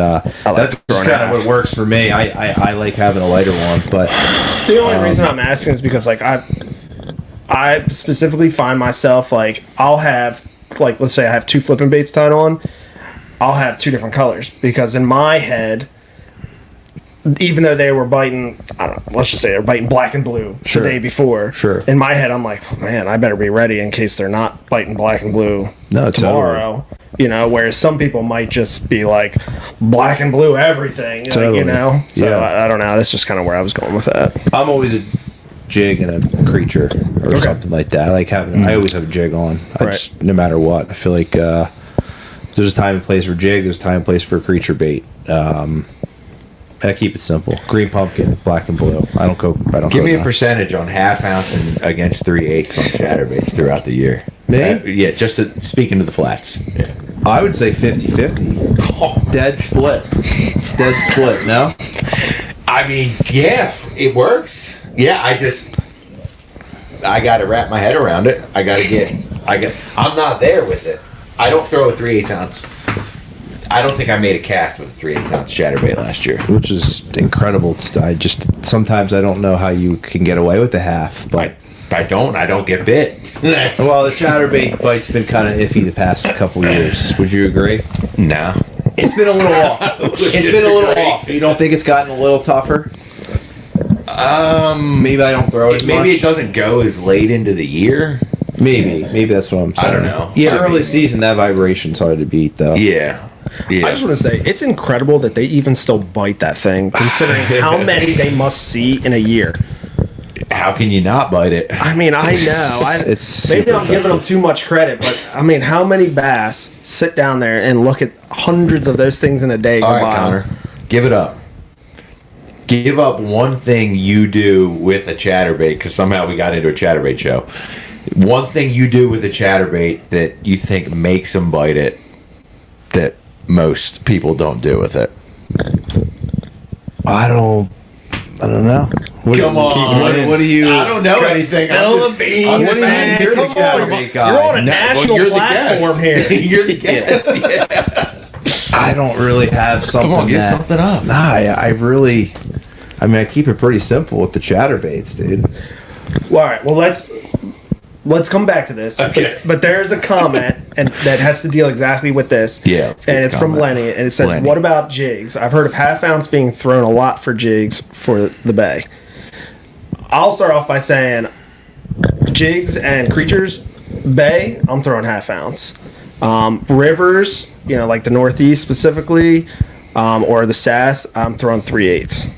that's kind of what works for me. I like having a lighter one. But the only reason I'm asking is because I specifically find myself I'll have let's say I have 2 flipping baits tied on, I'll have 2 different colors because in my head, even though they were biting, I don't know, let's just say they're biting black and blue the day before. Sure. In my head, I'm like, oh, man, I better be ready in case they're not biting black and blue tomorrow. Totally. Whereas some people might just be like black and blue everything. Totally. So I don't know. That's just kind of where I was going with that. I'm always a jig and a creature or something like that. I like having. I always have a jig on. Just, no matter what. I feel like there's a time and place for jig. There's a time and place for a creature bait. I keep it simple. Green pumpkin, black and blue. I don't go. Give me a percentage on half ounce and against 3/8 on chatterbaits throughout the year. Me? Just speaking to the flats. Yeah. I would say 50-50. Dead split. Dead split. No. Yeah, it works. Yeah, I got to wrap my head around it. I'm not there with it. I don't throw a 3/8 ounce. I don't think I made a cast with a 3/8 ounce chatterbait last year, which is incredible. Sometimes I don't know how you can get away with the half, but I don't get bit. Well, the chatterbait bite's been kind of iffy the past couple years. Would you agree? No, it's been a little off. You don't think it's gotten a little tougher? Maybe I don't throw it as much. Maybe it doesn't go as late into the year. Maybe that's what I'm saying. I don't know. Yeah, early season, that vibration's hard to beat, though. Yeah. I just want to say, it's incredible that they even still bite that thing, considering how many they must see in a year. How can you not bite it? I know. Maybe I'm giving them too much credit, but how many bass sit down there and look at hundreds of those things in a day? All right, Connor, give it up. Give up one thing you do with a chatterbait, because somehow we got into a chatterbait show. One thing you do with a chatterbait that you think makes them bite it that most people don't do with it. I don't know. Come on. What do you? I don't know anything. Spill the beans, I'm just man. saying, you're Come the guy. on. Bait guy. You're on a No, national you're the platform guest. here. You're the guest. Yeah. I don't really have something. Come on, give that, something up. Nah, I really. I mean, I keep it pretty simple with the chatterbaits, dude. Well, all right. Well, let's come back to this. Okay. But there's a comment and that has to deal exactly with this. Yeah, let's get And the it's from comment. Lenny, and it says, Lenny. "What about jigs? I've heard of half ounce being thrown a lot for jigs for the bay." I'll start off by saying, jigs and creatures, bay, I'm throwing half ounce. Rivers, like the Northeast specifically, or the Sass, I'm throwing 3/8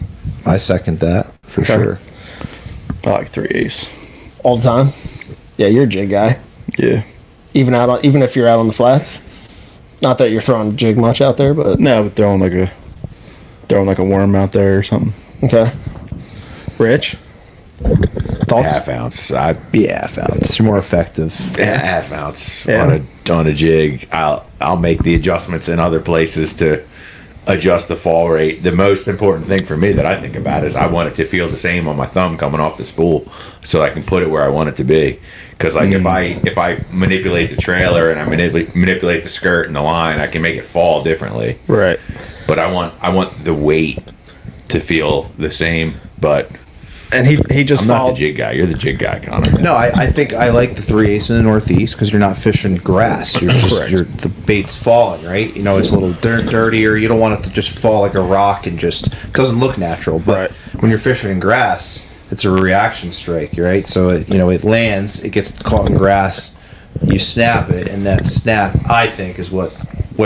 I second that for sure. I like 3/8. all the time. Yeah, you're a jig guy. Yeah. Even if you're out on the flats. Not that you're throwing jig much out there, but No, but throwing like a worm out there or something. okay. Rich, thoughts? Half ounce. Yeah, half ounce. You're more effective. Half ounce Yeah. on a jig. I'll make the adjustments in other places to adjust the fall rate. The most important thing for me that I think about is I want it to feel the same on my thumb coming off the spool, so I can put it where I want it to be. Because if I manipulate the trailer and I manipulate the skirt and the line, I can make it fall differently. Right. But I want the weight to feel the same. But And he just I'm not the followed. jig guy. You're the jig guy, Connor. No, I think I like the 3/8 in the Northeast because you're not fishing grass. You're just the bait's falling, right? It's a little dirtier. You don't want it to just fall like a rock and just it doesn't look natural. But Right. when you're fishing in grass, it's a reaction strike, right? So it lands, it gets caught in grass, you snap it, and that snap I think is what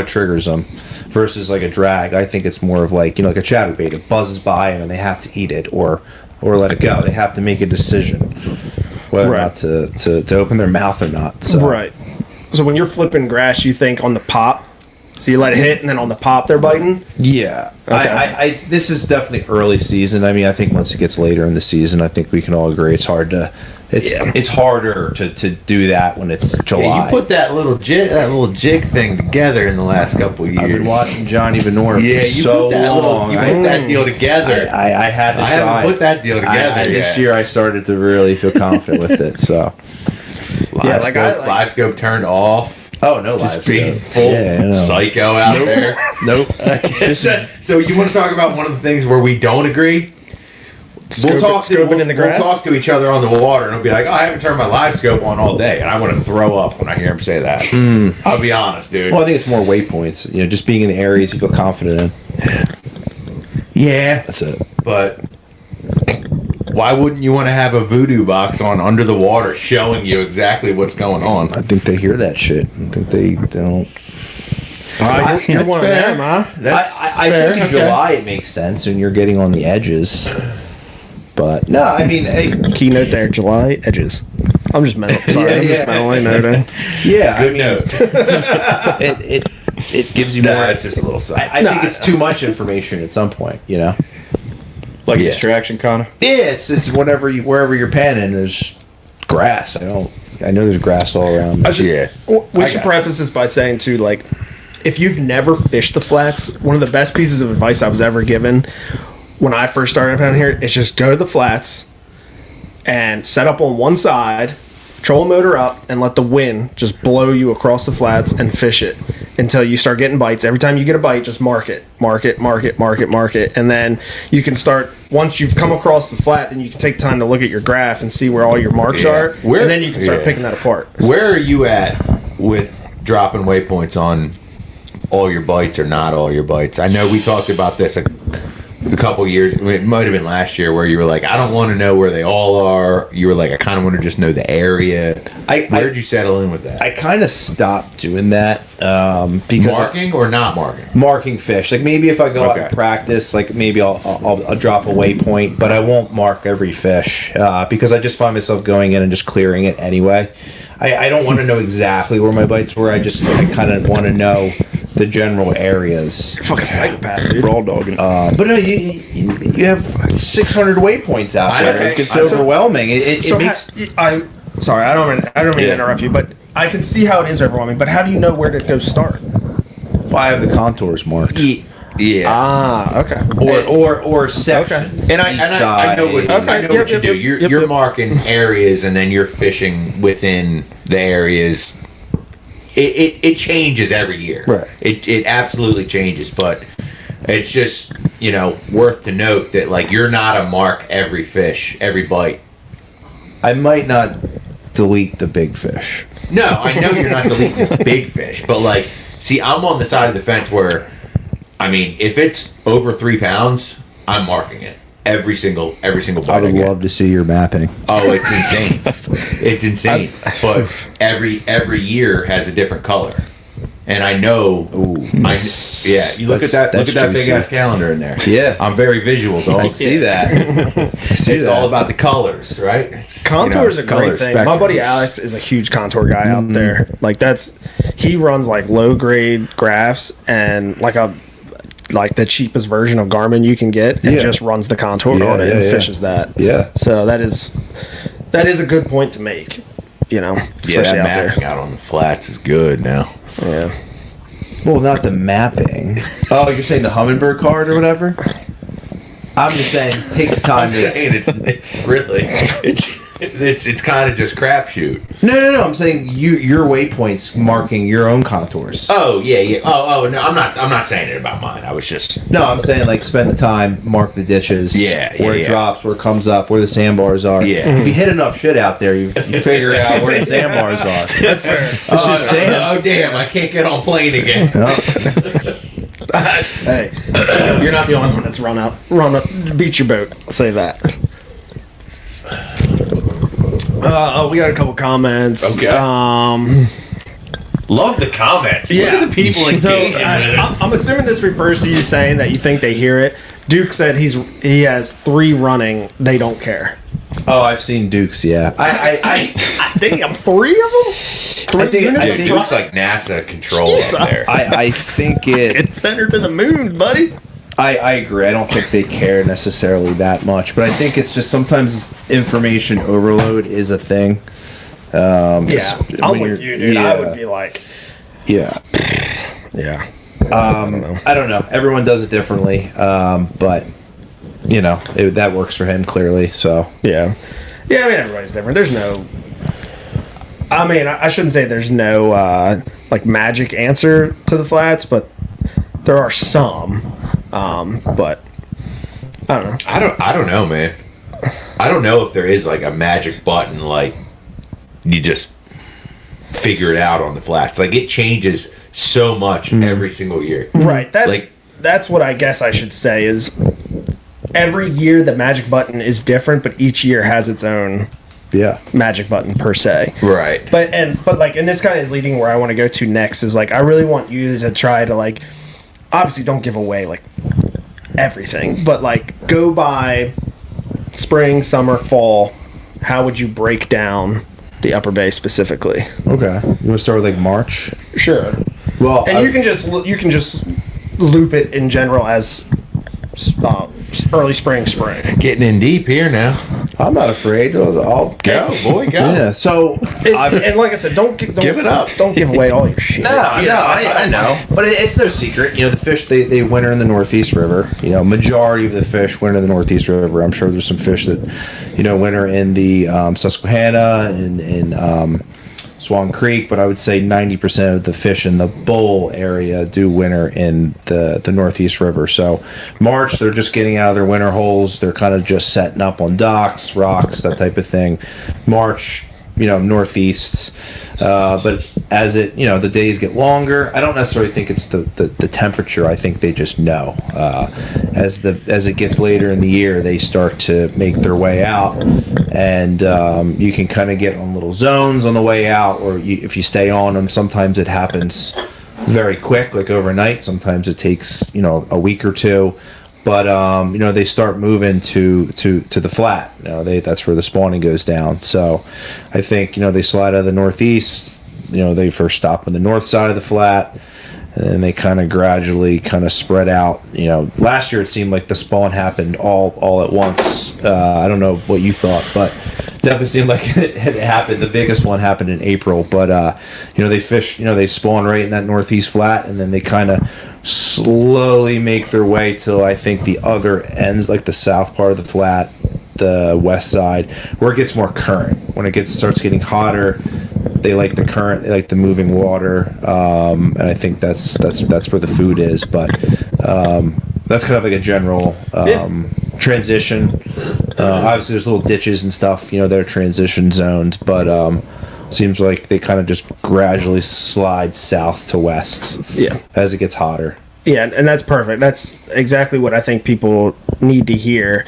triggers them. Versus like a drag, I think it's more of like like a chatterbait. It buzzes by them and they have to eat it or let it go. They have to make a decision whether or not to open their mouth or not. So. Right. So when you're flipping grass, you think on the pop. So you let it hit, and then on the pop, they're biting. Yeah. Okay. I this is definitely early season. I mean, I think once it gets later in the season, I think we can all agree it's hard to. It's harder to do that when it's July. Yeah, you put that little jig thing together in the last couple of years. I've been watching Johnny Venor Yeah, for you so put that long. you I- put that deal together. I had to I try. haven't put that deal together This yet. year I started to really feel confident with it. So. Yeah, like live scope turned off. Oh no! Just live being scope. full Yeah, I know. psycho out there. Nope. So you want to talk about one of the things where we don't agree? Scoping in the grass? We'll talk to each other on the water, and it'll be like, "Oh, I haven't turned my live scope on all day," and I want to throw up when I hear him say that. I'll be honest, dude. Well, I think it's more waypoints. Just being in the areas you feel confident in. Yeah, That's it. but why wouldn't you want to have a voodoo box on under the water showing you exactly what's going on? I think they hear that shit. I think they don't. You're one of fair. them, huh? I think in July it makes sense when you're getting on the edges. But no, I mean, hey, Keynote there, July edges. I'm just mental. Sorry, I'm just mentally noting. yeah, Good note. it gives you No, more. it's just a little side. I think it's too much information at some point. Like a distraction, Connor. Yeah, it's wherever you're panning, there's grass. I know there's grass all around. Yeah. We should preface this by saying too, like, if you've never fished the flats, one of the best pieces of advice I was ever given when I first started down here is just go to the flats and set up on one side, troll motor up, and let the wind just blow you across the flats and fish it until you start getting bites. Every time you get a bite, just mark it. And then you can start, once you've come across the flat, then you can take time to look at your graph and see where all your marks are. And then you can start picking that apart. Where are you at with dropping waypoints on all your bites or not all your bites? I know we talked about this a couple years, it might have been last year, where you were like, I don't want to know where they all are. You were like, I kind of want to just know the area. Where'd you settle in with that? I kind of stopped doing that because Marking or not marking? marking fish. Like maybe if I go out Okay. and practice, like maybe I'll drop a waypoint, but I won't mark every fish because I just find myself going in and just clearing it anyway. I don't want to know exactly where my bites were. I kind of want to know the general areas. Fucking psychopath, dude. Raw dogging. But no, you have 600 waypoints out there. Okay. It gets So- overwhelming. It makes. Sorry, I don't mean to interrupt you, but I can see how it is overwhelming. But how do you know where to go start? Well, I have the contours marked. Yeah. Okay. Or sections. And I know what you do. You're marking areas, and then you're fishing within the areas. It changes every year. Right. It absolutely changes, but it's just worth to note that like you're not a mark every fish, every bite. I might not delete the big fish. No, I know you're not deleting the big fish, but like, see, I'm on the side of the fence where, I mean, if it's over 3 pounds, I'm marking it every single bite. I would love to see your mapping. Oh, it's insane! It's insane. But every year has a different color, and I know. You look at that. Look at that big ass calendar in there. Yeah, I'm very visual, dog. I see that. It's all about the colors, right? Contour is a great thing. spectrums. My buddy Alex is a huge contour guy out there. Like he runs like low grade graphs and like the cheapest version of Garmin you can get, and just runs the contour on it and fishes that. Yeah. So that is a good point to make. Especially that out mapping out on the flats is good now. there. Yeah. Well, not the mapping. Oh, you're saying the Humminbird card or whatever? I'm just saying, take the time I'm saying it's really it's kind of just crapshoot. No. I'm saying your waypoints marking your own contours. Oh yeah. Oh no, I'm not saying it about mine. I was just No, I'm saying like spend the time, mark the ditches. Where it drops, where it comes up, where the sandbars are. Yeah. If you hit enough shit out there, you figure out where the sandbars are. That's fair. It's just saying. Oh damn! I can't get on plane again. Hey, you're not the only one that's run up, beat your boat. I'll say that. We got a couple comments. Okay. Love the comments. Yeah. Look at the people engaging with this. I'm assuming this refers to you saying that you think they hear it. Duke said he has 3 running. They don't care. Oh, I've seen Dukes. Yeah, Damn, 3 of them. 3 units. Dude, it looks like NASA control up there. I think it. It's sent her to the moon, buddy. I agree. I don't think they care necessarily that much, but I think it's just sometimes information overload is a thing. Yeah, I'm with you, dude. I would be like, yeah. I don't know. Everyone does it differently, but that works for him clearly. So yeah. I mean, everybody's different. There's no. I mean, I shouldn't say there's no like magic answer to the flats, but there are some. But I don't know. I don't know, man. I don't know if there is like a magic button, like you just figure it out on the flats. Like it changes so much every single year. Right. That's what I guess I should say is every year the magic button is different, but each year has its own magic button per se. Right. But like, and this kind of is leading where I want to go to next is like, I really want you to try to like, obviously don't give away like everything, but like go by spring, summer, fall. How would you break down the Upper Bay specifically? Okay, you want to start with like March? Sure. Well, and you can just loop it in general as early spring. Getting in deep here now. I'm not afraid. I'll Go, boy, go. Yeah. So, and like I said, don't give it up. Don't give away all your shit. I know, but it's no secret. The fish they winter in the Northeast River. Majority of the fish winter in the Northeast River. I'm sure there's some fish that, winter in the Susquehanna and in Swan Creek, but I would say 90% of the fish in the bowl area do winter in the Northeast River. So March, they're just getting out of their winter holes. They're kind of just setting up on docks, rocks, that type of thing. March, Northeast. But as the days get longer, I don't necessarily think it's the temperature. I think they just know. As it gets later in the year, they start to make their way out, and you can kind of get on little zones on the way out, or if you stay on them, sometimes it happens very quick, like overnight. Sometimes it takes a week or two. But they start moving to the flat. That's where the spawning goes down. So I think they slide out of the Northeast. They first stop on the north side of the flat, and then they kind of gradually kind of spread out. Last year it seemed like the spawn happened all at once. I don't know what you thought, but definitely seemed like it happened. The biggest one happened in April, but they fish. They spawn right in that Northeast flat, and then they kind of slowly make their way till I think the other ends, like the south part of the flat, the west side, where it gets more current. When it starts getting hotter, they like the current, they like the moving water, and I think that's where the food is. But that's kind of like a general transition. Obviously, there's little ditches and stuff, they're transition zones, but seems like they kind of just gradually slide south to west as it gets hotter. Yeah, and that's perfect. That's exactly what I think people need to hear,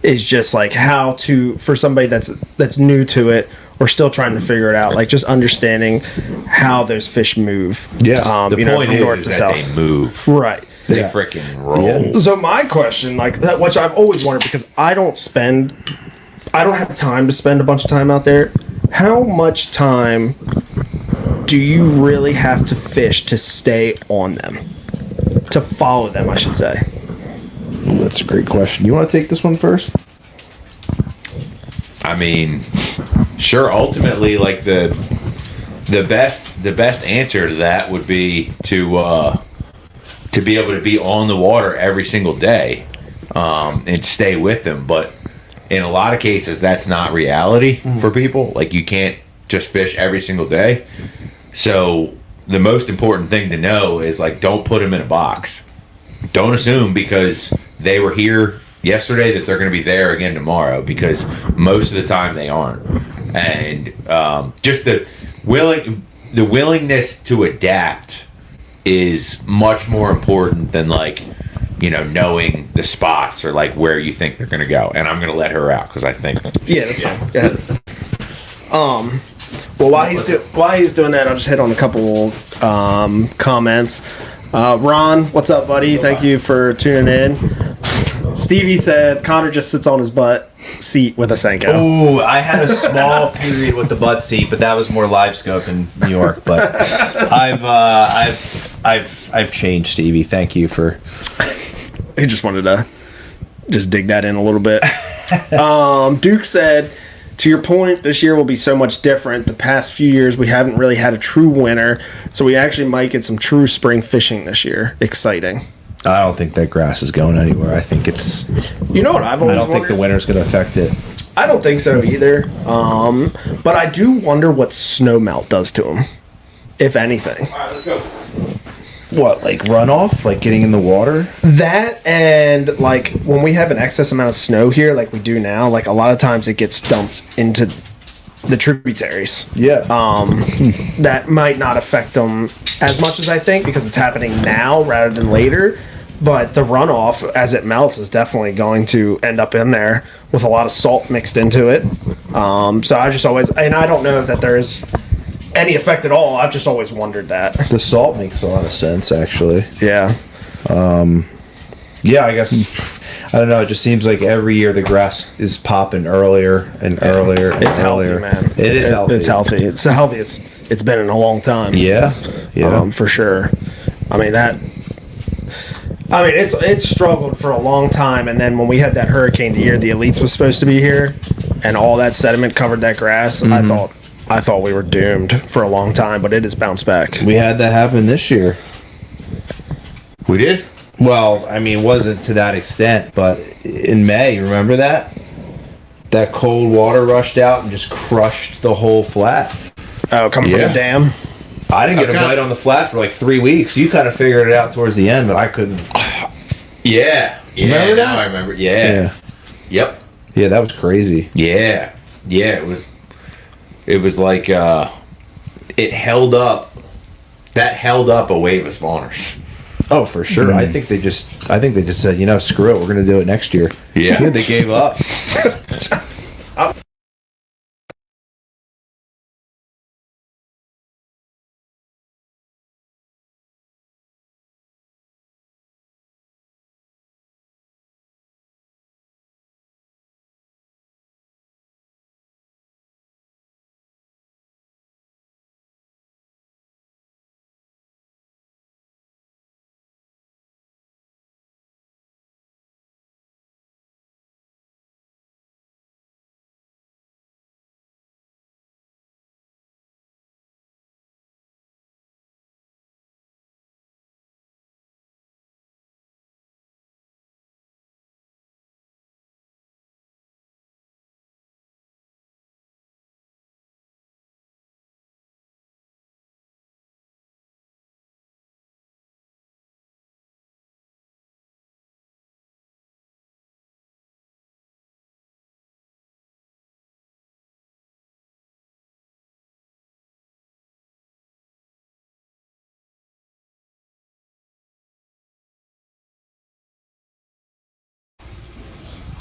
is just like how to, for somebody that's new to it or still trying to figure it out, like just understanding how those fish move. Yeah. The point from north is to that south. they move. Right. They Yeah. freaking roll. So my question, like that, which I've always wondered, because I don't have time to spend a bunch of time out there. How much time do you really have to fish to stay on them? To follow them, I should say. Ooh, that's a great question. You want to take this one first? I mean, sure. Ultimately, like the best answer to that would be to be able to be on the water every single day and stay with them. But in a lot of cases, that's not reality for people. Like, you can't just fish every single day. So the most important thing to know is, like, don't put them in a box. Don't assume because they were here yesterday that they're going to be there again tomorrow, because most of the time they aren't. And just the willingness to adapt is much more important than, like, knowing the spots or like where you think they're going to go. And I'm going to let her out because I think. Yeah, that's fine. Go ahead. Well, while he's doing that, I'll just hit on a couple comments. Ron, what's up, buddy? Thank you for tuning in. Stevie said Connor just sits on his butt seat with a Senko. Oh, I had a small period with the butt seat, but that was more live scope in New York. But I've changed, Stevie. Thank you for. He just wanted to just dig that in a little bit. Duke said, to your point, this year will be so much different. The past few years, we haven't really had a true winter, so we actually might get some true spring fishing this year. Exciting. I don't think that grass is going anywhere. I think it's. You know what I've always I don't think the winter's going to affect it. I don't think so either. But I do wonder what snow melt does to them, if anything. All right, let's go. What, like runoff? Like getting in the water? That, and like when we have an excess amount of snow here, like we do now, like a lot of times it gets dumped into the tributaries. Yeah. That might not affect them as much as I think, because it's happening now rather than later. But the runoff, as it melts, is definitely going to end up in there with a lot of salt mixed into it. So I just always, and I don't know that there's any effect at all. I've just always wondered that. The salt makes a lot of sense, actually. Yeah. Yeah, I guess. I don't know. It just seems like every year the grass is popping earlier and earlier and It's earlier. healthy, man. It is healthy. It's healthy. It's the healthiest it's been in a long time. Yeah. Yeah. For sure. It's struggled for a long time, and then when we had that hurricane the year the Elites was supposed to be here, and all that sediment covered that grass, I thought we were doomed for a long time, but it has bounced back. We had that happen this year. We did? Well, I mean, it wasn't to that extent, but in May, remember that? That cold water rushed out and just crushed the whole flat. Oh, coming from Yeah. the dam. I didn't get a bite on the flat for like 3 weeks. You kind of figured it out towards the end, but I couldn't. Yeah. Remember that? Now I remember. Yeah. Yep. Yeah, that was crazy. Yeah. Yeah, it was like it held up. That held up a wave of spawners. Oh, for sure. I think they just said, screw it, we're gonna do it next year. Yeah. They gave up.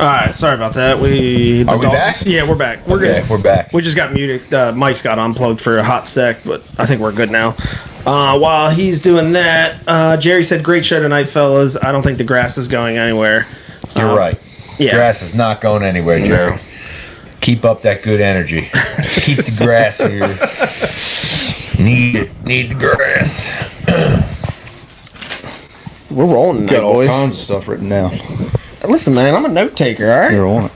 All right, sorry about that. Are we back? Yeah, we're back. We're Okay, good. we're back. We just got muted. Mike's got unplugged for a hot sec, but I think we're good now. While he's doing that, Jerry said, "Great show tonight, fellas. I don't think the grass is going anywhere." You're right. Yeah. Grass is not going anywhere, Jerry. Keep up that good energy. Keep the grass here. Need the grass. We're rolling tonight, Got all boys. kinds of stuff written down. Listen, man, I'm a note taker. All right, You're on it.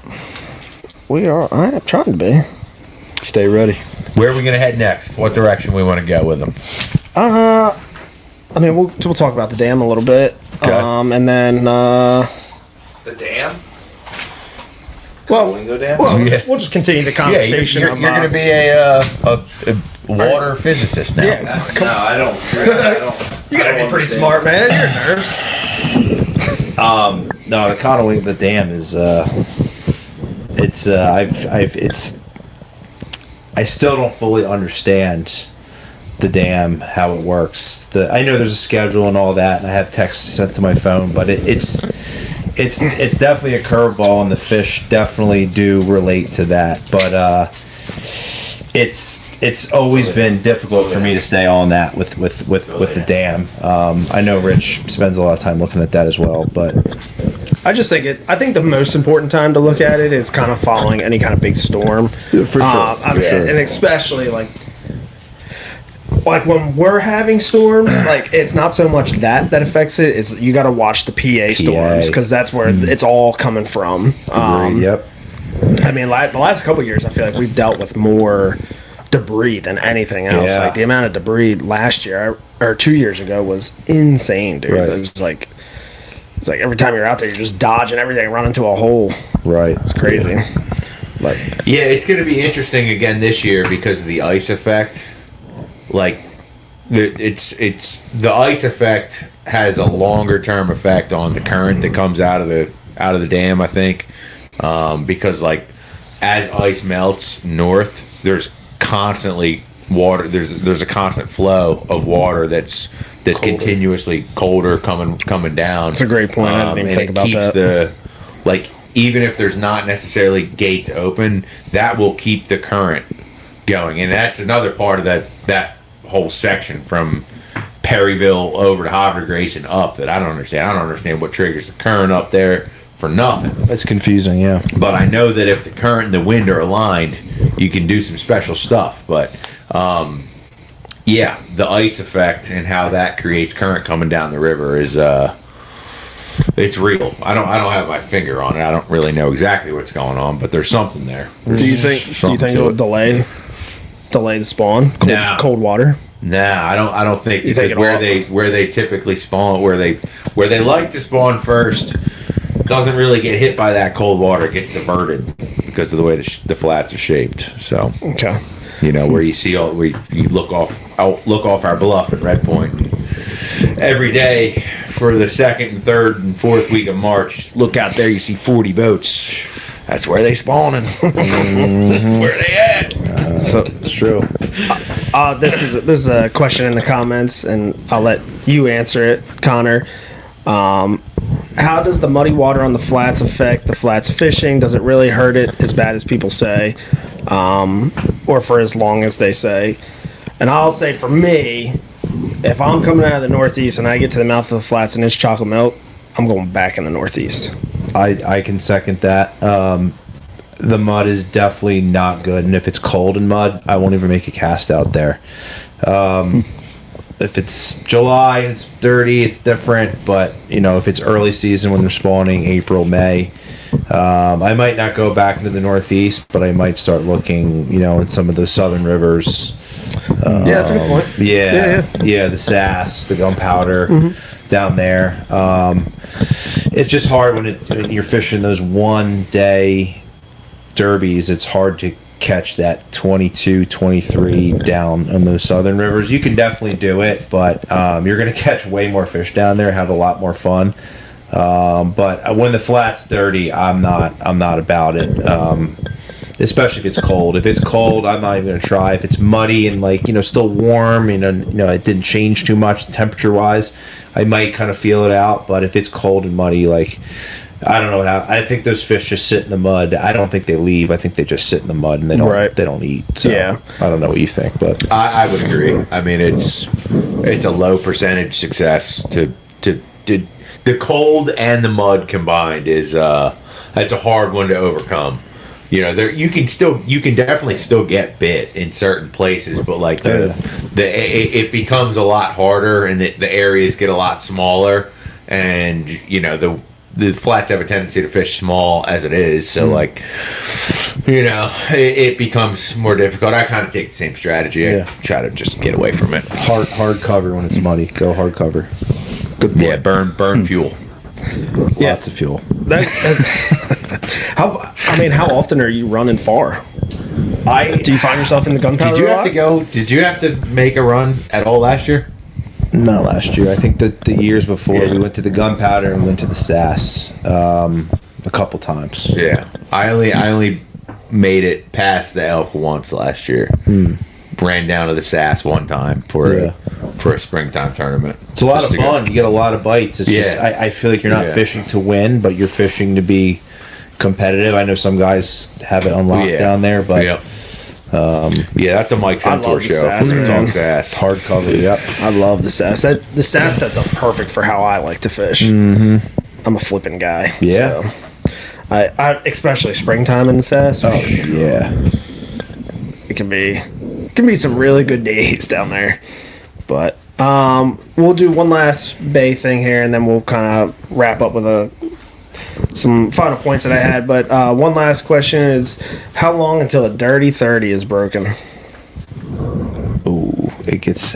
we are. I'm trying to be. Stay ready. Where are we gonna head next? What direction we want to go with them? I mean, we'll talk about the dam a little bit. Okay. And then The dam? well, Wingo dam? Yeah. we'll just continue the Yeah, conversation. you're going to be a water physicist now. Yeah. No, I don't. You gotta be pretty smart, man. You're nervous. No, the Conor Wing, the dam is. I still don't fully understand the dam, how it works. I know there's a schedule and all that, and I have texts sent to my phone, but it's definitely a curveball, and the fish definitely do relate to that. But it's always been difficult for me to stay on that with the dam. I know Rich spends a lot of time looking at that as well, but I just think I think the most important time to look at it is kind of following any kind of big storm. For sure. And especially like when we're having storms, like it's not so much that affects it. It's you got to watch the PA storms because that's where it's all coming from. yep. I mean, the last couple of years, I feel like we've dealt with more debris than anything else. Yeah. Like the amount of debris last year or 2 years ago was insane, dude. Right. It was like every time you're out there, you're just dodging everything, run into a hole. Right. It's crazy. But Yeah, it's going to be interesting again this year because of the ice effect. Like, the ice effect has a longer term effect on the current that comes out of the dam. I think because like as ice melts north, there's constantly water. There's a constant flow of water that's continuously colder coming down. That's a great point. I didn't even and think it about keeps that. Even if there's not necessarily gates open, that will keep the current going, and that's another part of that whole section from Perryville over to Havre Grace and up that I don't understand. I don't understand what triggers the current up there for nothing. That's confusing, yeah. But I know that if the current and the wind are aligned, you can do some special stuff. But yeah, the ice effect and how that creates current coming down the river is it's real. I don't have my finger on it. I don't really know exactly what's going on, but there's something there. do you think it'll delay the spawn? Cold water? Nah, I don't think You because think where they typically spawn, where they like to spawn first, doesn't really get hit by that cold water. It gets diverted because of the way the flats are shaped. So Okay. where you see where you look off our bluff at Red Point every day for the second and third and fourth week of March. Just look out there, you see 40 boats. That's where they spawning. That's where they at. So It's true. this is a question in the comments, and I'll let you answer it, Connor. How does the muddy water on the flats affect the flats fishing? Does it really hurt it as bad as people say, or for as long as they say? And I'll say for me, if I'm coming out of the Northeast and I get to the mouth of the flats and it's chocolate milk, I'm going back in the Northeast. I can second that. The mud is definitely not good, and if it's cold in mud, I won't even make a cast out there. If it's July and it's dirty, it's different. But if it's early season when they're spawning, April, May, I might not go back into the Northeast, but I might start looking, in some of those southern rivers. Yeah, that's a good point. Yeah, the Sass, the gunpowder down there. It's just hard when you're fishing those 1 day derbies. It's hard to catch that 22, 23 down on those southern rivers. You can definitely do it, but you're going to catch way more fish down there, have a lot more fun. But when the flat's dirty, I'm not about it. Especially if it's cold. If it's cold, I'm not even going to try. If it's muddy and still warm, it didn't change too much temperature wise, I might kind of feel it out. But if it's cold and muddy, I don't know what happened. I think those fish just sit in the mud. I don't think they leave. I think they just sit in the mud and they don't eat. So Yeah. I don't know what you think, but I would agree. I mean, it's a low percentage success to the cold and the mud combined is that's a hard one to overcome. You know, you can definitely still get bit in certain places, but like it becomes a lot harder, and the areas get a lot smaller, and you know the flats have a tendency to fish small as it is, so like you know it becomes more difficult. I kind of take the same strategy. I try to just get away from it. hard cover when it's muddy. Go hard cover. Good point. Yeah, burn fuel. Lots of fuel. How often are you running far? Do you find yourself in the gunpowder? Did you have to make a run at all last year? Not last year. I think the years before we went to the gunpowder and we went to the SAS a couple times. Yeah, I only made it past the elk once last year. Ran down to the SAS one time for a springtime tournament. It's a lot of fun. You get a lot of bites. It's just I feel like you're not fishing to win, but you're fishing to be competitive. I know some guys have it unlocked down there, but that's a Mike Centaur show. Talk SAS. Hard cover. Yep. I love the SAS. The SAS sets up perfect for how I like to fish. I'm a flipping guy. Yeah. So I especially springtime in the SAS. Oh yeah. It can be some really good days down there. But we'll do one last bay thing here, and then we'll kind of wrap up with some final points that I had. But one last question is, how long until a dirty 30 is broken? Ooh,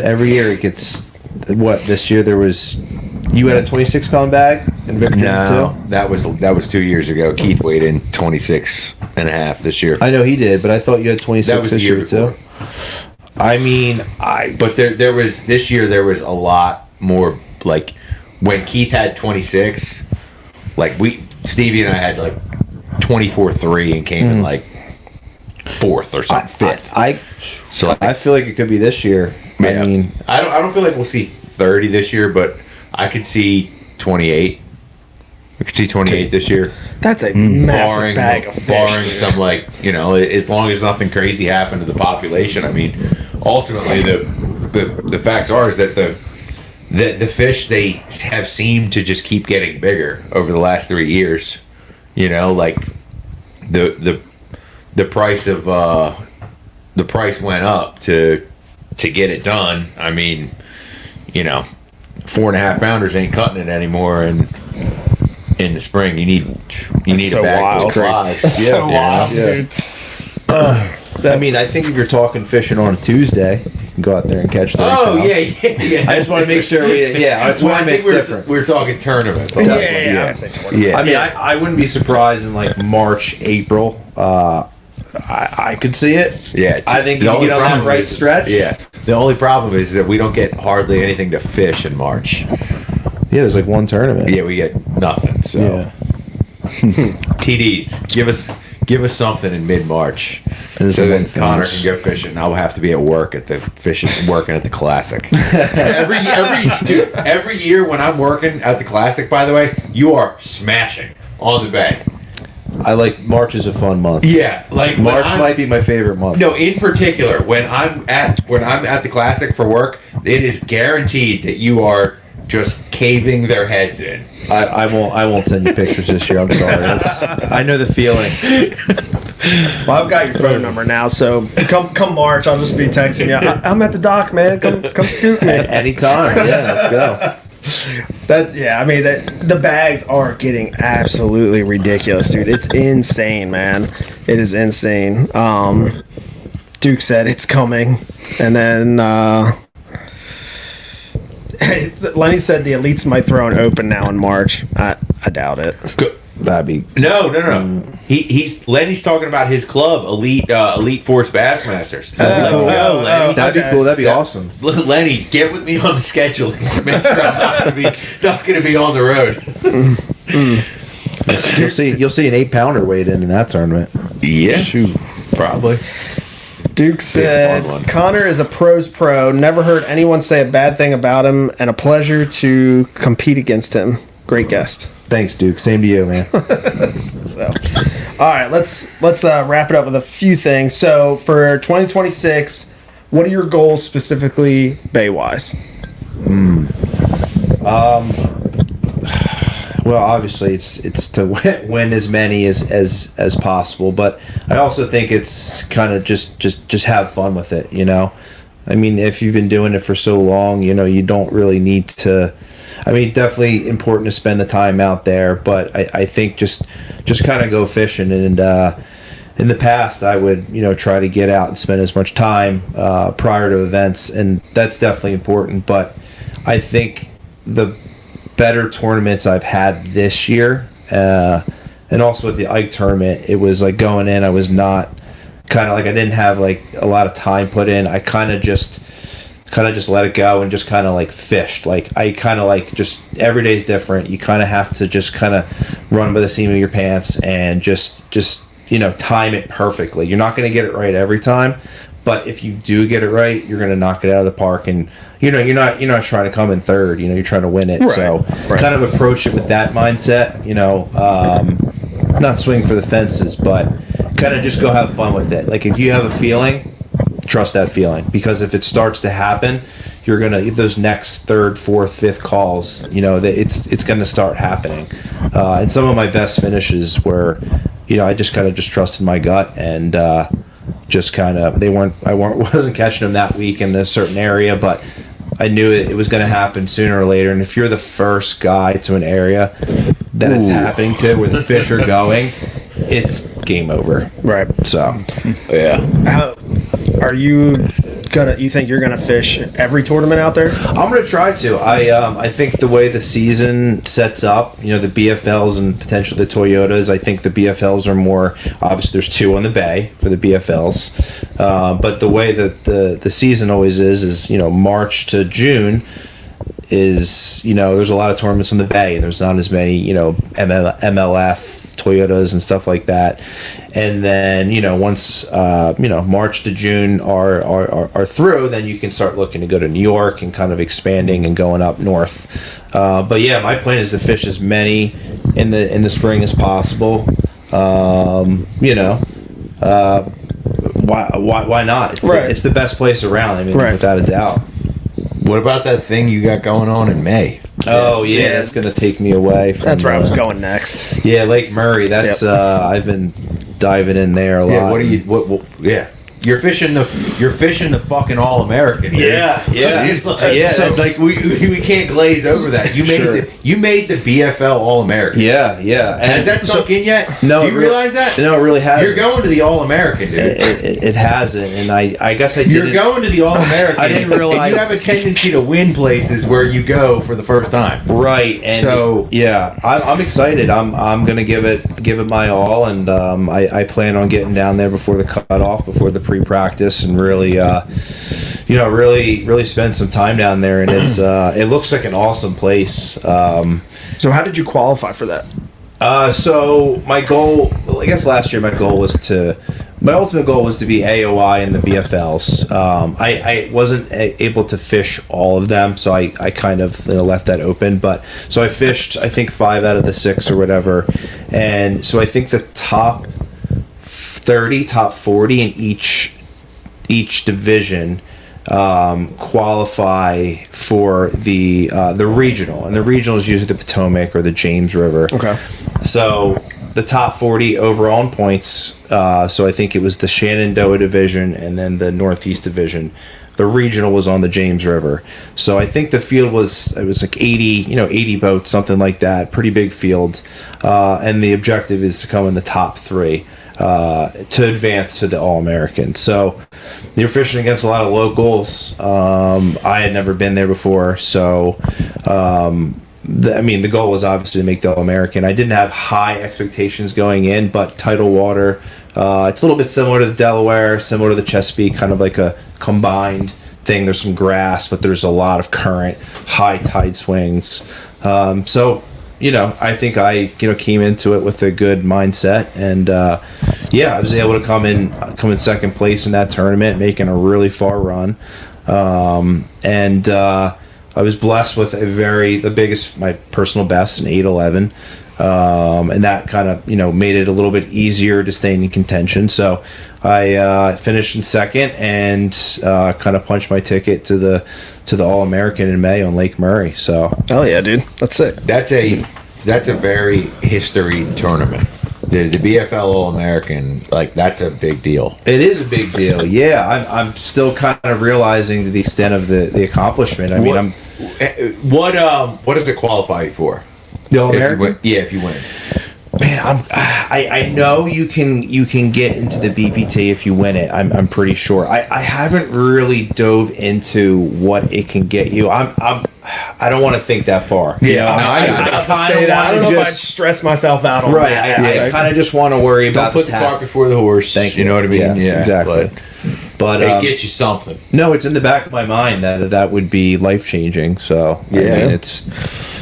every year it gets, what, this year there was, you had a 26-pound bag and Vic did No, too? that was 2 years ago. Keith weighed in 26 and a half this year. I know he did, but I thought you had 26 That was this the year year too. I mean, But there was this year. There was a lot more. Like when Keith had 26, like Stevie and I had like 24-3 and came in like fourth or something, fifth. I feel like it could be this year. Yeah. I mean, I don't feel like we'll see 30 this year, but I could see 28. I could see 28 this year. That's a massive bag of fish. Barring some, like, you know, as long as nothing crazy happened to the population. I mean, ultimately, the facts are is that the fish, they have seemed to just keep getting bigger over the last 3 years. You know, like the price of the price went up to get it done. I mean, you know, 4.5 pounders ain't cutting it anymore, and in the spring you need so a bag wild. full of flies. That's so wild, dude. I mean, I think if you're talking fishing on a Tuesday, you can go out there and catch 30 pounds. Yeah. I just want to make sure our tournament's different. We're talking tournament. But I would say 20. I mean, I wouldn't be surprised in like March, April. I could see it. Yeah, I think you get on that right stretch. Yeah. The only problem is that we don't get hardly anything to fish in March. Yeah, there's like one tournament. Yeah, we get nothing. So Yeah. TDs, give us something in mid-March, There's so one that thing. Connor can go fishing. I'll have to be at work at the working at the Classic. every year when I'm working at the Classic, by the way, you are smashing on the bay. I like March is a fun month. Yeah, like March might be my favorite month. No, in particular, when I'm at the Classic for work, it is guaranteed that you are just caving their heads in. I won't send you pictures this year. I'm sorry. I know the feeling. Well, I've got your phone number now, so come March, I'll just be texting you. I'm at the dock, man. Come scoop me. Anytime. Yeah, let's go. I mean, the bags are getting absolutely ridiculous, dude. It's insane, man. It is insane. Duke said it's coming, and then Lenny said the elites might throw an open now in March. I doubt it. That'd be No. Lenny's talking about his club, Elite Force Bassmasters. Let's go, Lenny. That'd be cool. That'd be awesome. Lenny, get with me on the schedule. Make sure I'm not going to be on the road. You'll see an 8-pounder weighed in that tournament. Yeah, Shoot. probably. Duke Fun one. said, Connor is a pro's pro. Never heard anyone say a bad thing about him, and a pleasure to compete against him. Great guest. Thanks, Duke. Same to you, man. So, all right, let's wrap it up with a few things. So for 2026, what are your goals specifically bay-wise? Well, obviously, it's to win as many as possible, but I also think it's kind of just have fun with it. I mean, if you've been doing it for so long, you don't really need to. I mean, definitely important to spend the time out there, but I think just kind of go fishing. And in the past, I would try to get out and spend as much time prior to events, and that's definitely important. But I think the better tournaments I've had this year, and also with the Ike tournament, it was like going in, I was not I didn't have like a lot of time put in. I kind of just let it go and just kind of like fished. Like I kind of like just every day's different. You kind of have to just kind of run by the seam of your pants and just time it perfectly. You're not going to get it right every time, but if you do get it right, you're going to knock it out of the park. And you're not trying to come in third. You're trying to win it. Right. So kind of approach it with that mindset. Not swing for the fences, but kind of just go have fun with it. Like if you have a feeling, trust that feeling, because if it starts to happen, you're gonna those next third, fourth, fifth calls. It's gonna start happening. And some of my best finishes were, I just kind of trusted my gut and just kind of wasn't catching them that week in a certain area, but I knew it was going to happen sooner or later. And if you're the first guy to an area that it's happening to, where the fish are going, it's game over. Right. So, Yeah. How are you you think you're gonna fish every tournament out there? I'm going to try to. I think the way the season sets up, the BFLs and potentially the Toyotas, I think the BFLs are more, obviously there's two on the bay for the BFLs, but the way that the season always is March to June is, there's a lot of tournaments on the bay and there's not as many, MLF, Toyotas and stuff like that. And then once March to June are through, then you can start looking to go to New York and kind of expanding and going up north. But yeah, my plan is to fish as many in the spring as possible. Why not? It's the best place around. I mean, without a doubt. What about that thing you got going on in May? Oh yeah, that's gonna take me away from. That's where I was going next. Yeah, Lake Murray. That's I've been diving in there a lot. What do you? What? Yeah. You're fishing the fucking All-American here. Yeah. So like we can't glaze over that. You made the BFL All-American. Yeah. And has that sunk in yet? No. Do you realize that? No, it really hasn't. You're going to the All-American, dude. It hasn't, and I guess I didn't. You're going to the All-American. I didn't realize. And you have a tendency to win places where you go for the first time. Right. And so I'm excited. I'm gonna give it my all, and I plan on getting down there before the cutoff, before the pre-practice, and really spend some time down there. And it's it looks like an awesome place. So how did you qualify for that? So my goal, I guess last year my ultimate goal was to be AOI in the BFLs. I wasn't able to fish all of them, so I kind of left that open. But so I fished, I think 5 out of the 6 or whatever, and so I think the top 30, top 40 in each division qualify for the regional, and the regional is usually the Potomac or the James River. Okay. So the top 40 overall in points. So I think it was the Shenandoah division and then the Northeast division. The regional was on the James River. So I think the field was like 80 boats, something like that. Pretty big field. And the objective is to come in the top 3. To advance to the All-American. So you're fishing against a lot of locals. I had never been there before, so the goal was obviously to make the All-American. I didn't have high expectations going in, but tidal water, it's a little bit similar to the Delaware, similar to the Chesapeake, kind of like a combined thing. There's some grass, but there's a lot of current, high tide swings. So I think I came into it with a good mindset, and I was able to come in second place in that tournament, making a really far run, and I was blessed with the biggest, my personal best, an 8:11. And that kind of, made it a little bit easier to stay in contention. So I finished in second and kind of punched my ticket to the All-American in May on Lake Murray. So hell yeah, dude, that's sick. That's a very history tournament. The BFL All-American, like, that's a big deal. it is a big deal. Yeah, I'm still kind of realizing the extent of the accomplishment. I mean, What does it qualify you for? the All-American. If you win. Man, I know you can get into the BPT if you win it. I'm pretty sure. I haven't really dove into what it can get you. I don't want to think that far. Yeah, no, I was about to say that. I don't know if I'd stress myself out on Right, that. I kind of just want to worry about Don't put the cart task. before the horse. Thank You know what I mean? Yeah, exactly. But It gets you something. no, it's in the back of my mind that would be life changing. So I Yeah. mean, it's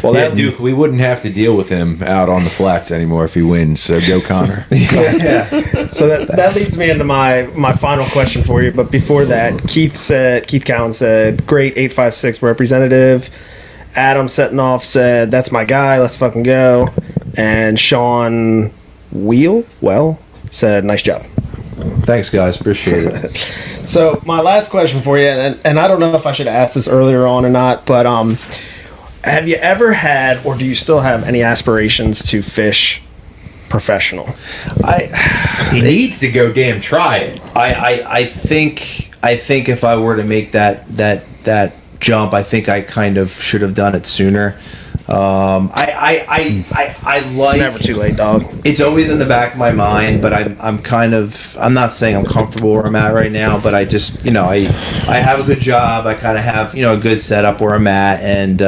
Well, that Duke, we wouldn't have to deal with him out on the flats anymore if he wins. So go Connor. yeah. So that leads me into my final question for you. But before that, Keith Cowan said, "Great 856 representative." Adam Setnoff said, "That's my guy. Let's fucking go." And Sean Well said, "Nice job." Thanks, guys. Appreciate it. So my last question for you, and I don't know if I should ask this earlier on or not, but have you ever had, or do you still have any aspirations to fish professional? He needs to go damn try it. I think if I were to make that jump, I think I kind of should have done it sooner. I like. It's never too late, dog. It's always in the back of my mind, but I'm not saying I'm comfortable where I'm at right now, but I just, I have a good job. I kind of have, a good setup where I'm at, and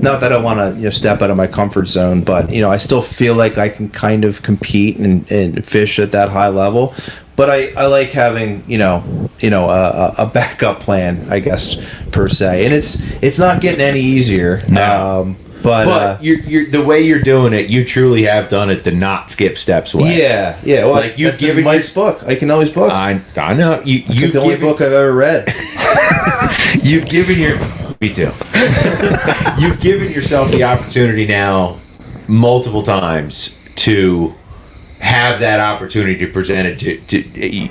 not that I want to, step out of my comfort zone, but, I still feel like I can kind of compete and fish at that high level. But I like having, a backup plan, I guess, per se. And it's not getting any easier. No. But you're the way you're doing it, you truly have done it the not skip steps way. Yeah. Well, Like, you've that's in given Mike's book. I can always book. I know. It's like the only book I've ever read. You've given me too. You've given yourself the opportunity now multiple times to have that opportunity to present it to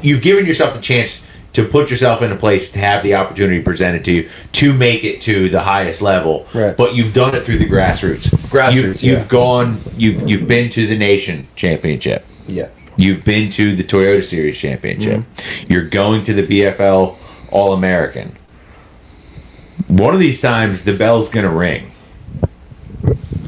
you've given yourself a chance to put yourself in a place to have the opportunity presented to you to make it to the highest level. Right. But you've done it through the grassroots. You've been to the Nation Championship. Yeah. You've been to the Toyota Series Championship. Mm-hmm. You're going to the BFL All-American. One of these times, the bell's going to ring.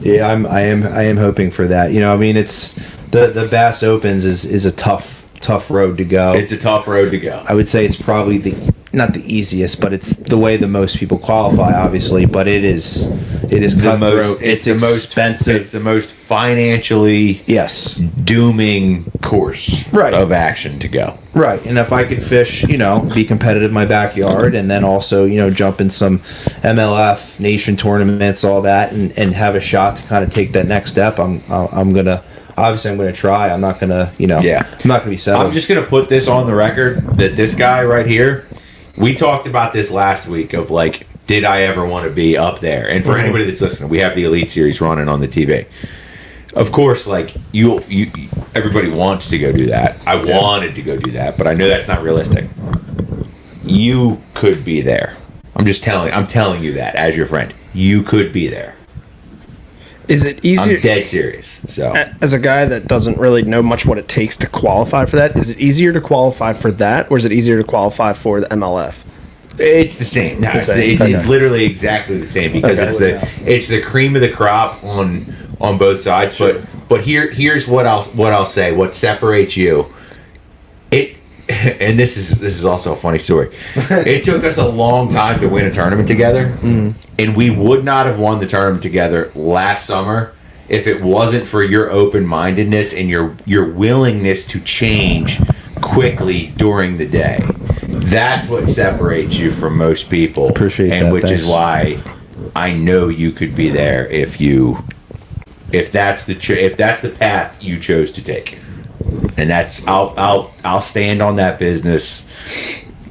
Yeah, I am hoping for that. It's the Bass Opens is a tough road to go. It's a tough road to go. I would say it's probably not the easiest, but it's the way that most people qualify, obviously. But it is cutthroat. It's expensive. It's the most financially dooming course of action to go. Right, and if I could fish, be competitive in my backyard, and then also, jump in some MLF nation tournaments, all that, and have a shot to kind of take that next step, I'm gonna. Obviously, I'm going to try. I'm not going to, I'm not going to be settled. I'm just going to put this on the record that this guy right here, we talked about this last week of like, did I ever want to be up there? And for anybody that's listening, we have the Elite Series running on the TV. Of course, like you everybody wants to go do that. I wanted to go do that, but I know that's not realistic. You could be there. I'm telling you that as your friend. You could be there. Is it easier? I'm dead serious. So, as a guy that doesn't really know much what it takes to qualify for that, is it easier to qualify for that, or is it easier to qualify for the MLF? It's the same. No, it's literally exactly the same because it's the cream of the crop on both sides. Sure. But here's what I'll say. What separates you? And this is also a funny story. It took us a long time to win a tournament together, and we would not have won the tournament together last summer if it wasn't for your open-mindedness and your willingness to change quickly during the day. That's what separates you from most people. Appreciate that. Which is why I know you could be there if that's the path you chose to take. And that's I'll stand on that business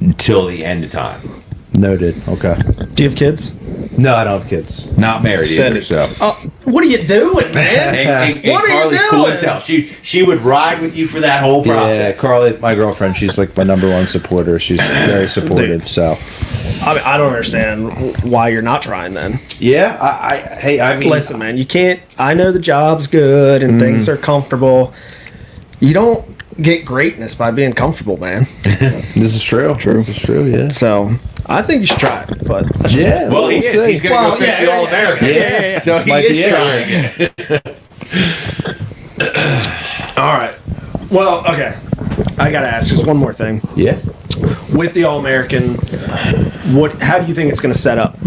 until the end of time. Noted. Okay. Do you have kids? No, I don't have kids. Not married Send either, it. so. What are you doing, man? And What are you Carly's cool as doing? hell. She would ride with you for that whole Yeah, process. Carly, my girlfriend, she's like my number one supporter. She's very supportive. So, I mean, I don't understand why you're not trying then. yeah, I mean, Listen, man, you can't. I know the job's good and things are comfortable. You don't get greatness by being comfortable, man. this is true. This is true. Yeah. So I think you should try it. But that's just- Yeah. Well, he we'll is. see. He's going to Well, go fish yeah, the yeah, All-American. yeah. So This he might is be it. trying it. all right. Well, okay. I gotta ask just one more thing. Yeah. With the All American, how do you think it's going to set up?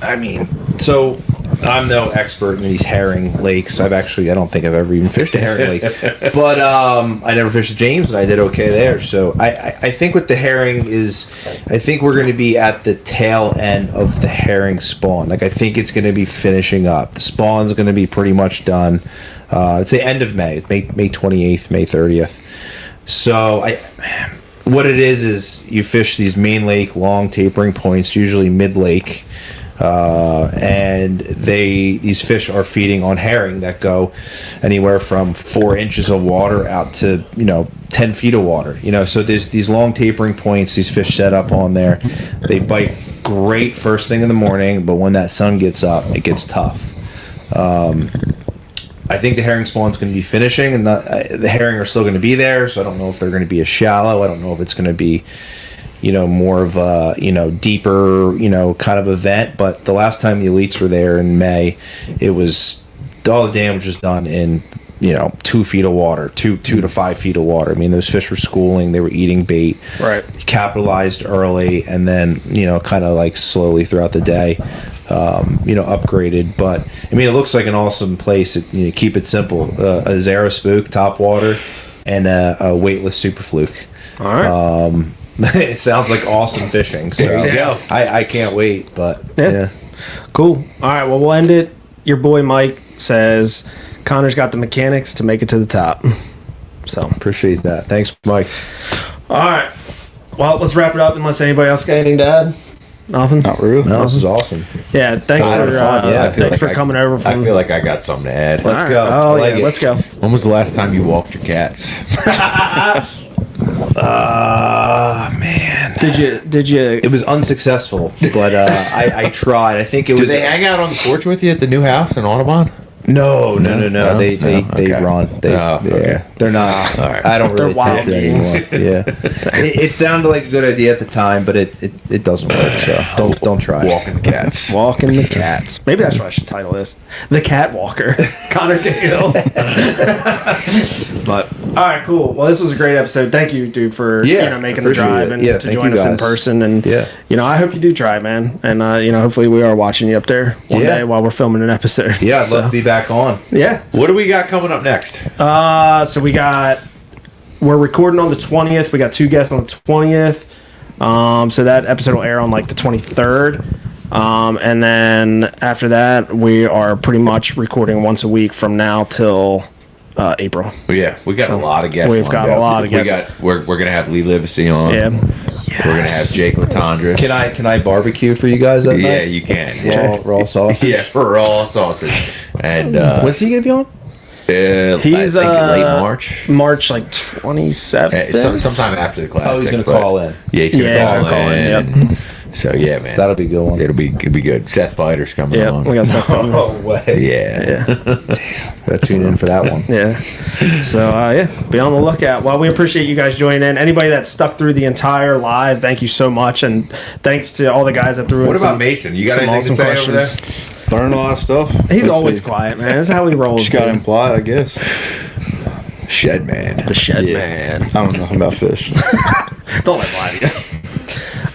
I mean, so I'm no expert in these herring lakes. I don't think I've ever even fished a herring lake, but I never fished a James, and I did okay there. So I think with the herring I think we're going to be at the tail end of the herring spawn. Like I think it's going to be finishing up. The spawn's going to be pretty much done. It's the end of May 28th, May 30th. So what it is you fish these main lake long tapering points, usually mid lake, and these fish are feeding on herring that go anywhere from 4 inches of water out to 10 feet of water. So there's these long tapering points. These fish set up on there. They bite great first thing in the morning, but when that sun gets up, it gets tough. I think the herring spawn's going to be finishing, and the herring are still going to be there. So I don't know if they're going to be as shallow. I don't know if it's going to be, more of a deeper, kind of event. But the last time the elites were there in May, it was all the damage was done in 2 feet of water, 2 to 5 feet of water. I mean, those fish were schooling, they were eating bait, Right. Capitalized early, and then kind of like slowly throughout the day. Upgraded, but I mean, it looks like an awesome place. Keep it simple: a Zara spook, top water, and a weightless super fluke. All right. It sounds like awesome fishing. So There you go. I can't wait. But Yeah. Cool. All right. Well, we'll end it. Your boy Mike says Connor's got the mechanics to make it to the top. So appreciate that. Thanks, Mike. all right. Well, let's wrap it up. Unless anybody else got anything to add. Nothing. Not really. No, this is awesome. Yeah. Thanks Kind of for fun, yeah, I feel thanks for coming over. I From, feel like I got something to add. Let's All go. right. Oh I like yeah. it. Let's go. When was the last time you walked your cats? Man. Did you? It was unsuccessful, but I tried. I think it Do was. they hang out on the porch with you at the new house in Audubon? No. No? They Okay. run. Okay. They're not. right. I don't They're really wild take that beings. anymore. Yeah, it sounded like a good idea at the time, but it doesn't work. So don't try. Walking the cats. Walking the cats. Maybe that's what I should title this. The Cat Walker. Conor Cahill. But all right, cool. Well, this was a great episode. Thank you, dude, for Yeah, making the appreciate drive it. and Yeah, to thank join you us in guys. person. And Yeah. I hope you do try, man. And hopefully we are watching you up there one Yeah. day while we're filming an episode. Yeah, I'd So, love to be back on. Yeah. What do we got coming up next? So we're recording on the 20th. We got 2 guests on the 20th. So that episode will air on like the 23rd. And then after that, we are pretty much recording once a week from now till April. Yeah, we got a lot of guests. we've got a lot of guests. We're gonna have Lee Livesey on. Yeah. We're gonna have Jake Latondras. Can I barbecue for you guys that Yeah, night? you can. Raw sausage. Yeah, for raw sausage. And When's he gonna be on? He's I think late March. March like 27th. Sometime after the classic. Oh, he's gonna but- call in. Yeah, he's gonna Yeah, he's call, gonna call in, in. yep. and- So yeah, man, That'll be a good one. It'll be good. Seth Fighter's coming Yeah, on. we got stuff coming. Oh way. Yeah. Yeah. Gotta tune in for that one. Yeah. So, be on the lookout. Well, we appreciate you guys joining in. Anybody that stuck through the entire live, thank you so much. And thanks to all the guys that threw in What about some, Mason? You got some anything to awesome say over there? questions. Learn a lot of stuff. He's always quiet, man. This is how he rolls. Just got dude. implied, I guess. Shed man. The shed Yeah. man. I don't know nothing about fish. Don't let him lie to you.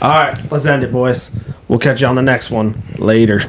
All right, let's end it, boys. We'll catch you on the next one. Later.